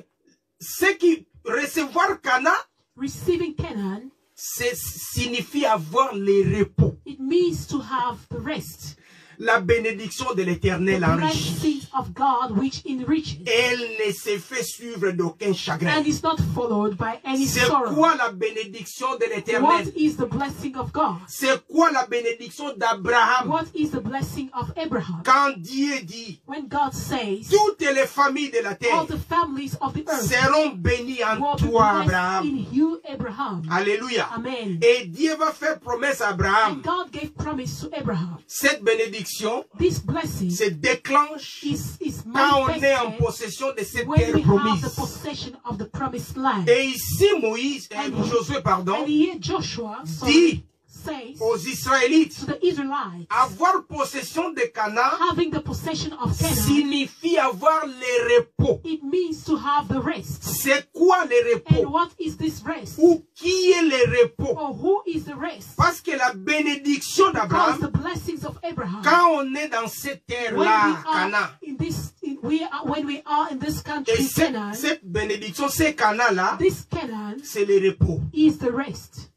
ce qui recevoir Canaan, Receiving Canaan, signifie avoir le repos. it means to have the rest. La bénédiction de The l'Éternel enrichit. blessings of God which enriches. Elle ne se fait suivre d'aucun chagrin. And is not followed by any C'est sorrow. quoi la bénédiction de What l'Éternel? is the blessing of God? C'est quoi la bénédiction d'Abraham? What is the blessing of Abraham? Quand Dieu dit, When God says, toutes les familles de la all terre the families of the earth seront bénies en will be toi, blessed Abraham. in you, Abraham. Alléluia. Amen. Et Dieu va faire promesse à And Abraham. God gave promise to Abraham. Cette bénédiction This blessing se déclenche is quand on est en manifested possession de cette when terre we have the promise. possession of the promised land. Et ici, Moïse, Josué, pardon, And here Joshua dit says aux Israélites, to the Israelites, avoir possession de Canaan having the possession of Canaan, signifie avoir le repos. it means to have the rest. C'est quoi le And repos? what is this rest? Ou qui est le repos? Or who is the rest? Parce que la bénédiction Because d'Abraham, the blessings of Abraham, quand on est dans cette when we terre-là, are Canaan, in this, when we are in this et country, Canaan, cette bénédiction, ce Canaan-là, this Canaan c'est le repos. is the rest.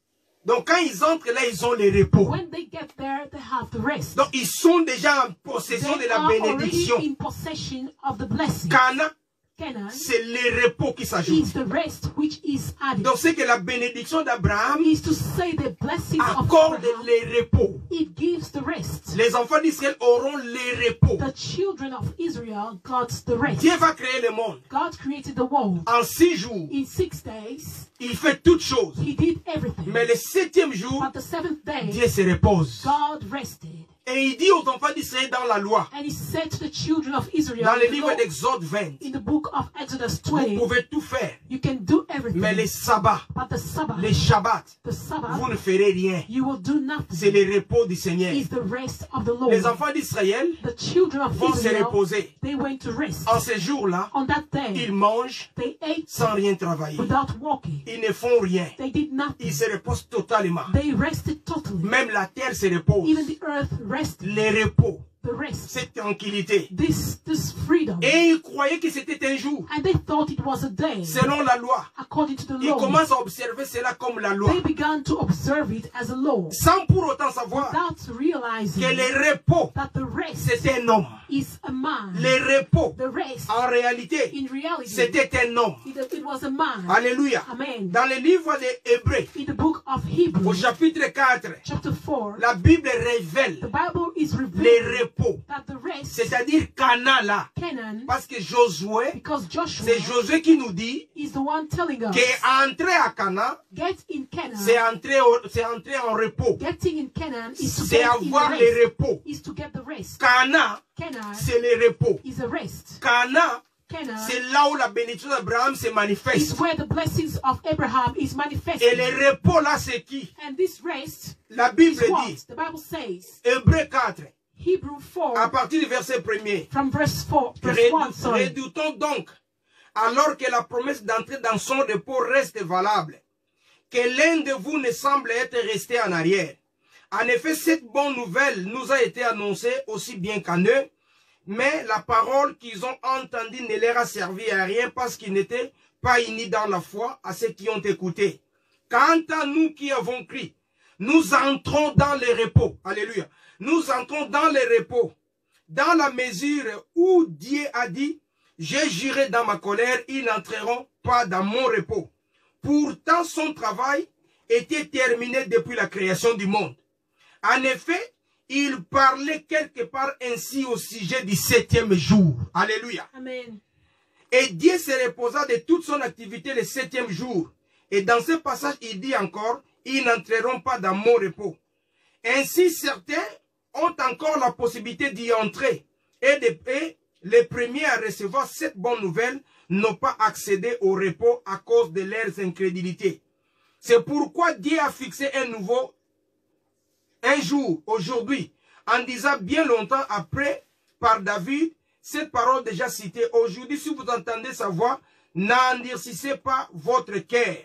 Donc quand ils entrent là, ils ont le repos. When they get there, they have the rest. Donc ils sont déjà en possession de They la are already bénédiction. in possession of the blessing. Canaan, Canaan c'est le repos qui s'ajoute. is the rest which is added. Donc c'est que la bénédiction d'Abraham Is to say the blessings of accorde Abraham, le repos. it gives the rest. Les enfants d'Israël auront le repos. The children of Israel got the rest. Dieu va créer le monde. God created the world. En 6 jours, In 6 days, il fait toutes choses. he did everything. Mais le 7e jour, But the 7th day, Dieu se repose. God rested. Et il dit aux enfants d'Israël dans la loi, And he said to the children of Israel, dans le in the livre law, d'Exode 20, in the book of Exodus vous 20, pouvez tout faire. you can do everything. Mais les sabbats, But the Sabbath, les shabbats, the Sabbath, vous ne ferez rien. you will do C'est nothing. le repos du Seigneur. Is the rest of the Lord. Les enfants d'Israël The children of vont se Israel, reposer. they went to rest. En ce jour-là, On that day, ils mangent they ate sans rien travailler. without walking. Ils ne font rien. They did nothing. Ils se reposent totalement. They rested totally. Même la terre se repose. Even the earth rested. Le repos, The rest. cette tranquillité. This freedom. Et ils croyaient que c'était un jour. And they thought it was a day. Selon la loi, According to the ils law. commencent à observer cela comme la loi. They began to observe it as a law. Sans pour autant savoir Without realizing que le repos, that the rest c'est un homme. is a man. Le repos, The rest, en réalité, in reality, c'était un homme. it was a man. Alléluia. Amen. Dans le livre des Hébreux, In the book of au Hebrews, chapitre 4, chapter 4, la Bible the révèle Bible is les revealing repos. that the rest, C'est-à-dire Cana là. Canaan, Parce que Josué, because Joshua c'est Josué qui nous dit is the one telling us, qu'entrer à Cana, get in Canaan. c'est entrer en repos. Getting in Canaan is to C'est get in avoir the le rest. repos. Is to get the rest. Cana, Canaan c'est le repos. is a rest. Cana, Canaan c'est là où la bénédiction d'Abraham se is manifeste. where the blessings of Abraham is Et manifested. le repos là, c'est qui? And this rest La Bible is what dit, the Bible says. Hébreux 4, Hebrew à 4 partir du verset 1er. from verse 1, sorry. Redoutons donc, alors que la promesse d'entrer dans son repos reste valable, que l'un de vous ne semble être resté en arrière. En effet, cette bonne nouvelle nous a été annoncée aussi bien qu'à eux, mais la parole qu'ils ont entendue ne leur a servi à rien parce qu'ils n'étaient pas unis dans la foi à ceux qui ont écouté. Quant à nous qui avons crié, nous entrons dans le repos. Alléluia. Nous entrons dans le repos, dans la mesure où Dieu a dit, j'ai juré dans ma colère, ils n'entreront pas dans mon repos. Pourtant, son travail était terminé depuis la création du monde. En effet, il parlait quelque part ainsi au sujet du 7e jour. Alléluia. Amen. Et Dieu se reposa de toute son activité le 7e jour. Et dans ce passage, il dit encore, ils n'entreront pas dans mon repos. Ainsi, certains ont encore la possibilité d'y entrer. Et les premiers à recevoir cette bonne nouvelle n'ont pas accédé au repos à cause de leurs incrédulités. C'est pourquoi Dieu a fixé un jour, aujourd'hui, en disant bien longtemps après, par David, cette parole déjà citée. Aujourd'hui, si vous entendez sa voix, n'endurcissez pas votre cœur.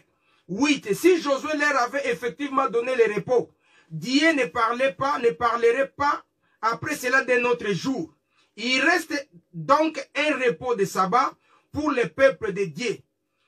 8. Si Josué leur avait effectivement donné le repos, Dieu ne parlerait pas après cela d'un autre jour. Il reste donc un repos de sabbat pour le peuple de Dieu.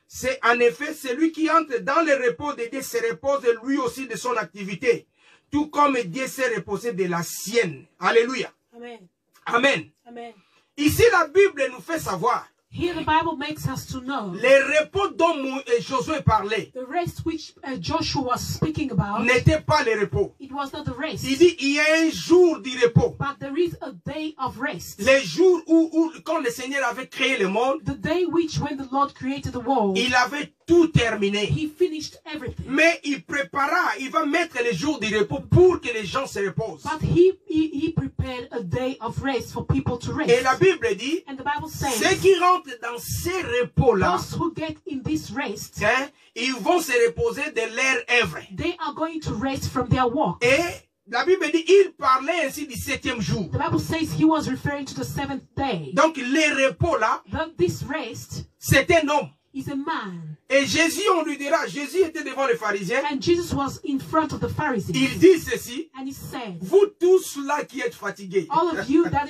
C'est en effet celui qui entre dans le repos de Dieu se repose lui aussi de son activité, tout comme Dieu s'est reposé de la sienne. Alléluia. Amen. Amen. Amen. Ici, la Bible nous fait savoir Here the Bible makes us to know le repos dont Josué parlait the rest which Joshua was speaking about. n'était pas le repos. It was not the rest, Il dit, il y a un jour du repos. but there is a day of rest. Le jour où quand le Seigneur avait créé le monde, The day which when the Lord created the world, il avait tout terminé. he finished everything. Mais il va mettre le jour du repos pour que les gens se reposent. But he prepared a day of rest for people to rest. Et la Bible dit, And the Bible ceux says, qui rentrent dans ces repos-là, those who get in this rest, hein, ils vont se reposer de leur œuvre. they are going to rest from their work. Et la Bible dit, il parlait ainsi du 7e jour. The Bible says he was referring to the seventh day. Donc les repos-là, This rest c'est un homme. is a man. Et Jésus, on lui dira, Jésus était devant les pharisiens. And Jesus was in front of the Pharisees. Il dit ceci, And he said, vous tous là qui êtes fatigués, all of you that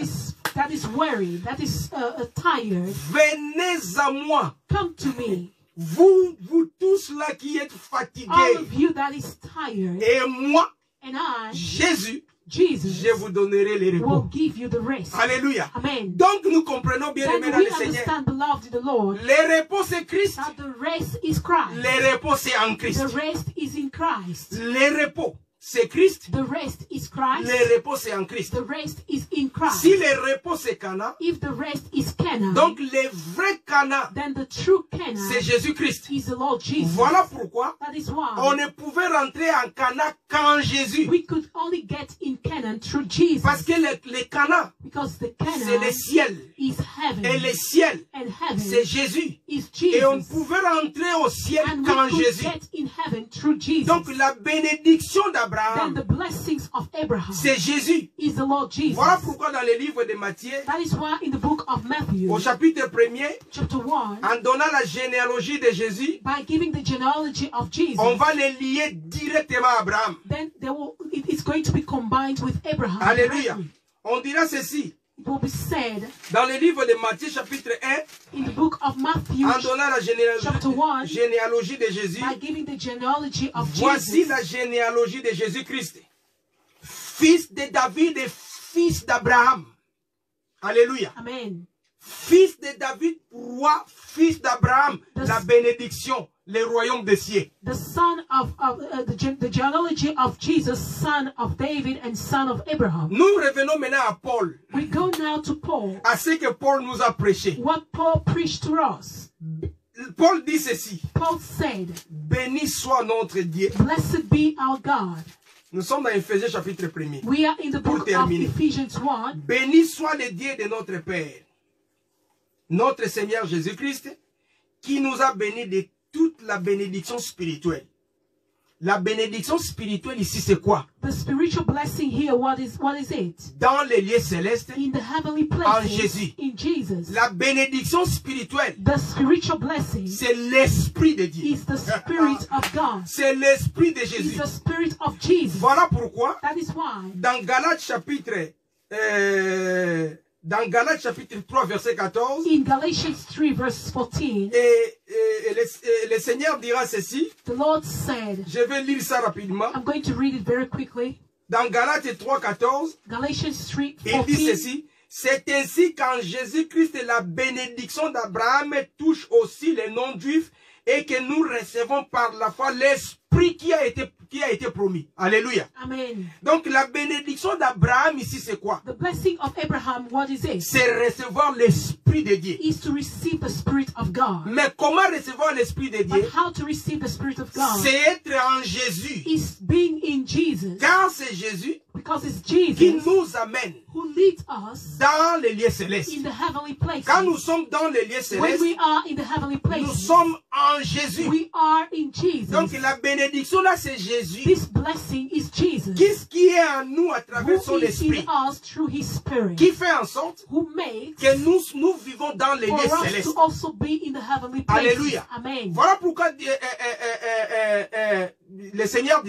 is weary, that is tired, venez à moi. come to me. Vous tous là qui êtes All fatigués. of you that is tired, Et moi, and I, Jésus, Jesus, je vous donnerai le will repos. give you the rest. Alléluia. Amen. Donc nous comprenons bien Then aimés dans we le Seigneur. understand, beloved in the Lord, Le repos c'est Christ. that the rest is Christ. Le repos c'est en Christ. The rest is in Christ. Le repos c'est Christ. The rest is Christ. Le repos c'est en Christ. The rest is in Christ. Si le repos c'est Cana, If the rest is Canaan, donc le vrai Cana, then the true Canaan c'est Jésus-Christ. is the Lord Jesus. Voilà pourquoi That is on why ne pouvait rentrer en Cana qu'en Jésus. we could only get in Canaan through Jesus. Parce que le Cana, Because the c'est Canaan le ciel. is heaven. Et le ciel, And heaven c'est Jésus. is Et on Jesus. pouvait rentrer au ciel And qu'en we could Jésus. get in heaven through Jesus. Donc la bénédiction Then d'Abraham, the blessings of Abraham c'est Jésus. is the Lord Jesus. Voilà pourquoi dans le livre de Matthieu, That is why in the book of Matthew, au chapitre 1er, chapter 1, en donnant la généalogie de Jésus, by giving the genealogy of Jesus, on va les lier directement à Abraham. then it's going to be combined with Abraham. Alléluia. directly. On dira ceci, It will be said dans le livre de Matthieu chapitre 1, in the book of Matthew, en donnant la chapter 1, généalogie de Jésus, by giving the genealogy of voici Jesus. la généalogie de Jésus-Christ, fils de David et fils d'Abraham. Alléluia. Amen. Fils de David, roi, fils d'Abraham, la bénédiction, le royaume des cieux. The son of the genealogy of Jesus, son of David and son of Abraham. Nous revenons maintenant à Paul. We go now to Paul. À ce que Paul nous a prêché. What Paul preached to us. Paul dit ceci. Paul said, béni soit notre Dieu. blessed be our God. Nous sommes dans Éphésiens chapitre 1er. We are in the book of Ephesians 1. Béni soit le Dieu de notre Père, notre Seigneur Jésus-Christ, qui nous a bénis de toute la bénédiction spirituelle. La bénédiction spirituelle ici, c'est quoi? The spiritual blessing here, what is it? Dans les lieux célestes, In the heavenly en places, Jésus. in Jesus. La bénédiction spirituelle, The spiritual blessing c'est l'Esprit de Dieu. is the Spirit of God. C'est l'Esprit de It's Jésus. the Spirit of Jesus. Voilà pourquoi, That is why dans Galates chapitre 3, verset 14, in Galatians 3 verse 14, le Seigneur dira ceci. the Lord said, Je vais lire ça rapidement. I'm going to read it very quickly. Dans Galates 3, 14, Galatians 3 il dit 14. ceci. C'est ainsi qu'en Jésus-Christ, la bénédiction d'Abraham touche aussi les non-juifs et que nous recevons par la foi l'Esprit qui a été promis. Alléluia. Amen. Donc la bénédiction d'Abraham ici, c'est quoi? The blessing of Abraham, what is it? C'est recevoir l'Esprit de Dieu. Is to receive the Spirit of God. Mais comment recevoir l'Esprit de Dieu? But how to receive the Spirit of God C'est être en Jésus. is being in Jesus. Car c'est Jésus Because it's qui Jesus nous amène who leads us dans les lieux célestes. in the heavenly places. Quand nous sommes dans les lieux When célestes, we are in the heavenly nous places, sommes en Jésus. we are in Jesus. Donc la bénédiction là, c'est Jésus. This blessing is Jesus, Qu'est-ce qui est en nous à travers son who is in esprit? us through His Spirit, Qui fait en sorte who makes que nous vivons dans les for lieux us célestes. to also be in the heavenly places. Alléluia. Amen. Voilà pourquoi le Seigneur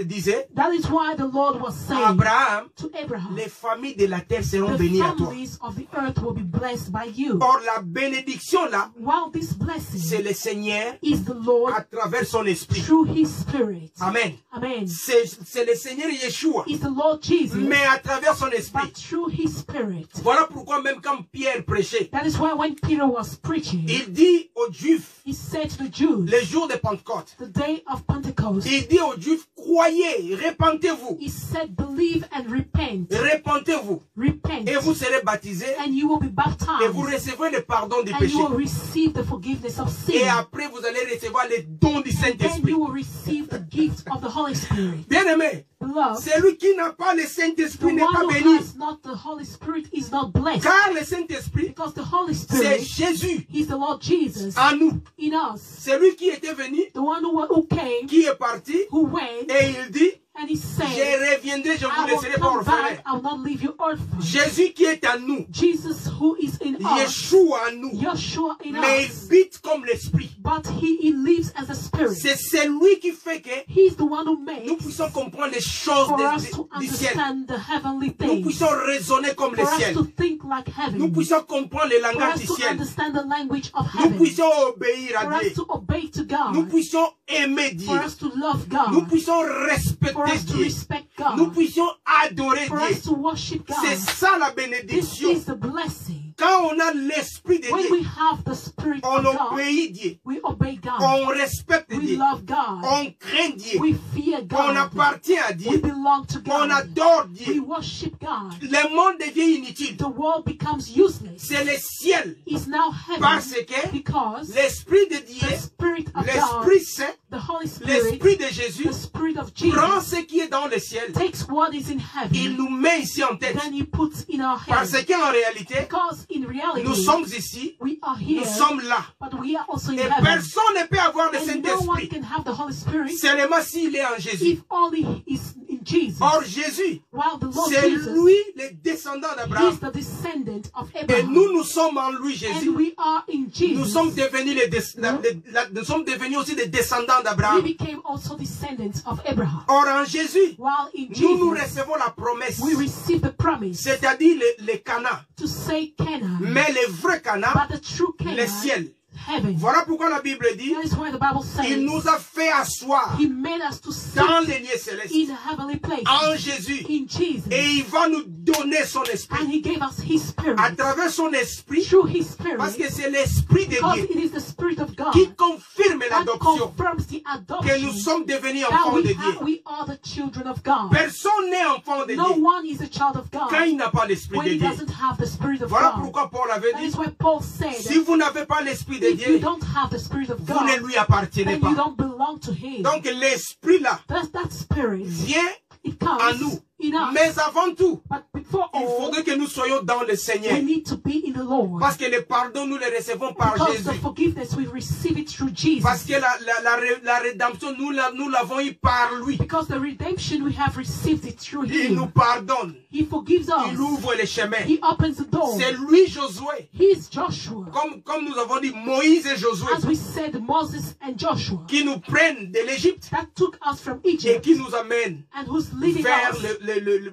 disait That is why the Lord was à saying Abraham, to Abraham, les familles de la terre seront the bénies à toi. families of the earth will be blessed by you. Or la bénédiction là, While this c'est blessing le Seigneur is the Lord à travers son esprit. through His Spirit. Amen. Amen. C'est le Seigneur Yeshua, Is the Lord Jesus, mais à travers son but esprit. through His Spirit. Voilà pourquoi même quand Pierre prêchait, That is why when Peter was preaching, il dit aux Juifs, he said to the Jews, le jour de Pentecôte, the day of Pentecost, il dit aux Juifs, croyez, repentez-vous, he said, believe and repent. repentez-vous, Repent, et vous serez baptisés, and you will be et vous baptized, recevrez le pardon des and you péchés. will receive the forgiveness of Et sin. après, vous allez recevoir les dons du Then Saint-Esprit. you will receive the gift of the Holy Spirit. Bien-aimé, Beloved, celui qui n'a pas le the Saint-Esprit n'est one pas who béni. has not the Holy Spirit is not blessed. Car le Saint-Esprit, Because the Holy c'est Spirit Jésus is the Lord Jesus en nous. in us. C'est lui qui était venu, The one who came, qui est parti, who went, et il dit, and he je said, reviendrai, je ne I vous will laisserai pas come orphelin. back, I will not leave you orphan. Jésus qui est en nous, Jesus who is in us, Yeshua en nous, Yeshua in mais us, il vit comme l'Esprit. but he lives as a spirit. C'est celui qui fait que He's the one who nous makes puissions comprendre les choses for us to du ciel. understand the heavenly Nous things, puissions raisonner comme le for us ciel. to think like Nous heaven, puissions comprendre les for langages us du to ciel. understand the language of Nous heaven, puissions obéir for à us Dieu. to obey to Nous God, puissions aimer Dieu. for us to love Nous God, puissions for respecter us to Dieu. respect Nous God, puissions adorer for Dieu. us to worship C'est God. ça la This bénédiction. is the blessing. Quand on a l'Esprit de When Dieu, we have the Spirit on of God, obéit Dieu. we obey God. On respecte We Dieu. love God. On craint Dieu. We fear On God. appartient à We Dieu. belong to On God. adore We Dieu. worship God. Le monde devient inutile. The world becomes useless. C'est le ciel. It's now heaven Parce que because l'Esprit de the Dieu, Spirit of God, l'Esprit Saint, the Holy Spirit, l'Esprit de Jésus, the Spirit of prend Jesus, ce qui est dans le ciel. takes what is in Il heaven, nous met ici en tête. then He puts in our Parce hands. qu'en réalité, Because in reality, nous sommes ici, we are nous here, sommes là. but we are also in Et heaven. personne ne peut avoir le And no one Saint-Esprit can have the Holy Spirit seulement s'il est en Jésus. if only He is in Jesus. Or Jésus, While the Lord c'est Jesus, lui le descendant He is d'Abraham. the descendant of Et Abraham. nous sommes en lui, And Jésus. we are in Nous Jesus. sommes devenus nous sommes devenus aussi des descendants We d'Abraham. became also descendants of Abraham. Or en Jésus, While in nous Jesus, recevons la promesse, we receive the promise c'est-à-dire le Cana. to say Canaan, Mais le vrai Cana, but the true le Canaan, ciel. heaven. Voilà pourquoi la Bible dit, That is why the Bible il says nous a fait asseoir He made us to sit dans les lieux célestes, in the heavenly place en Jésus. in Jesus. Et il va nous donné son esprit. And he gave us his spirit. À travers son esprit, Through his spirit. parce que c'est l'esprit de Because Dieu it is the spirit of God qui confirme that l'adoption, confirms the que nous adoption sommes devenus that enfants de Dieu. we are the children of God. Personne n'est enfant de No Dieu one is a child of God quand il n'a pas l'esprit when de he Dieu. doesn't have the spirit of Voilà God. pourquoi Paul avait That dit, is why Paul said, si vous n'avez pas l'esprit de if you Dieu, don't have the spirit of vous God, ne lui appartenez then pas. you don't belong to him. Donc l'esprit là That spirit, vient it à comes nous. in us. Mais avant tout, But before il all, faudrait que nous soyons dans le Seigneur. we need to be in the Lord. Parce que le pardon, nous le recevons par Because the Jésus. forgiveness, we receive it through Jesus. Parce que la rédemption, nous l'avons eu par lui. Because the redemption, we have received it through Il nous him. pardonne. He forgives us. Il ouvre les chemins. He opens the door. C'est lui, Josué. He is Joshua. Comme nous avons dit, Moïse et Josué, As we said, Moses and Joshua, qui nous prennent de l'Égypte that took us from et Egypt qui nous amènent and who's leading vers, us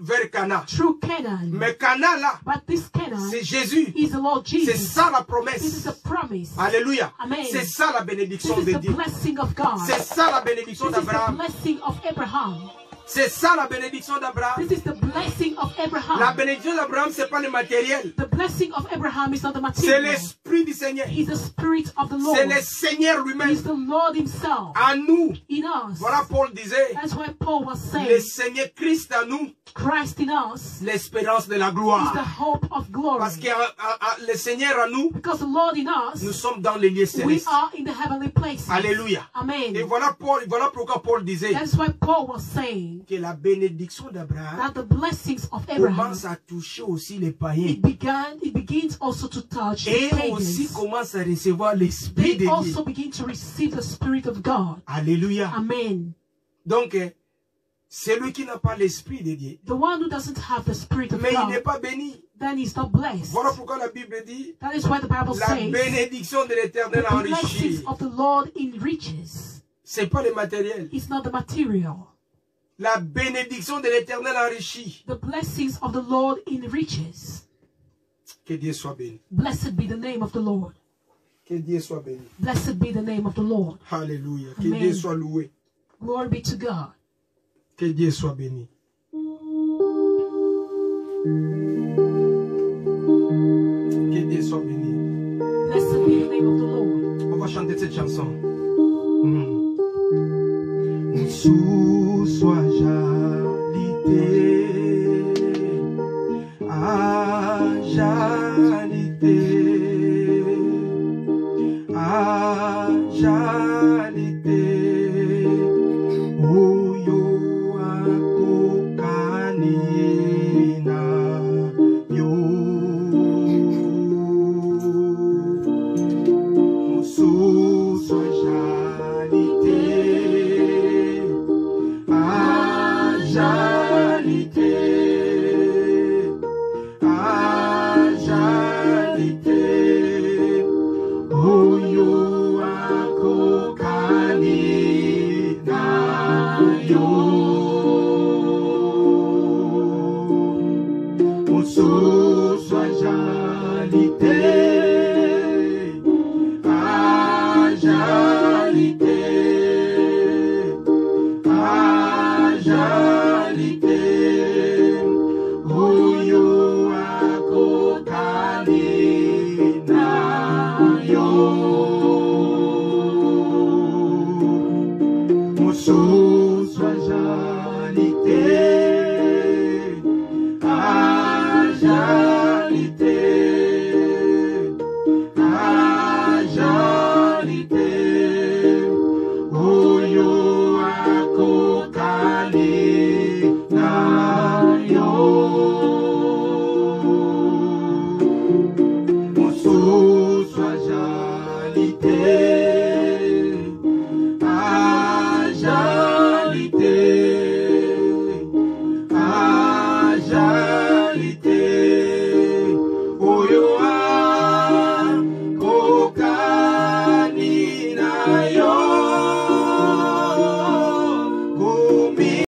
vers Cana. through Canaan. Mais Cana là, But this Canaan c'est Jésus. is the Lord C'est Jesus. ça la This is promesse. a promise. Alléluia. Amen. C'est ça la This bénédiction is de the Dieu. blessing of God. C'est ça la bénédiction This is the d'Abraham. blessing of Abraham. C'est ça la bénédiction d'Abraham. This is the blessing of La Abraham. bénédiction d'Abraham, c'est pas le matériel. The blessing of Abraham is not the C'est material. l'esprit du Seigneur. He's the spirit of the C'est Lord. le Seigneur lui-même. He's the Lord himself À nous. in us. Voilà, Paul disait, That's why Paul was le saying, Seigneur Christ à nous, Christ in us l'espérance de la is the gloire. hope of glory. Parce que le Seigneur à nous, Because the Lord in nous us, sommes dans les lieux we célestes. are in the heavenly places. Alléluia. Et Amen. voilà pourquoi Paul disait That's why Paul was saying que la bénédiction d'Abraham that the blessings of Abraham, commence à toucher aussi les païens. it begins also to touch the Et aussi pagans. commence à recevoir l'esprit They de also Dieu. begin to receive the spirit of God. Alléluia. Amen. Donc, celui qui n'a pas l'esprit de Dieu, The one who doesn't have the spirit of mais il n'est God, pas béni. then he's not blessed. Voilà pourquoi la Bible dit, That is why the Bible la says bénédiction de l'Éternel the enrichit. blessings of the Lord enriches. C'est pas le matériel. It's not the material. La bénédiction de l'Éternel enrichit. The blessings of the Lord enriches. Que Dieu soit béni. Blessed be the name of the Lord. Que Dieu soit béni. Blessed be the name of the Lord. Alléluia. Que Amen. Dieu soit loué. Glory be to God. Que Dieu soit béni. Que Dieu soit béni. Blessed be the name of the Lord. On va chanter cette chanson. Sous soit jalité, à jalité, à jalité, oyo akokanina yo. Sous soit jalité. Ajalité, ajalité, oyo akokani na yo. Osusu ajalité, ajalité. Ajalité, oyo akokani na yo. Mosusu ajalité, ajalité, ajalité, oyo akokani na yo. Mosusu ajalité, ajalité, ajalité.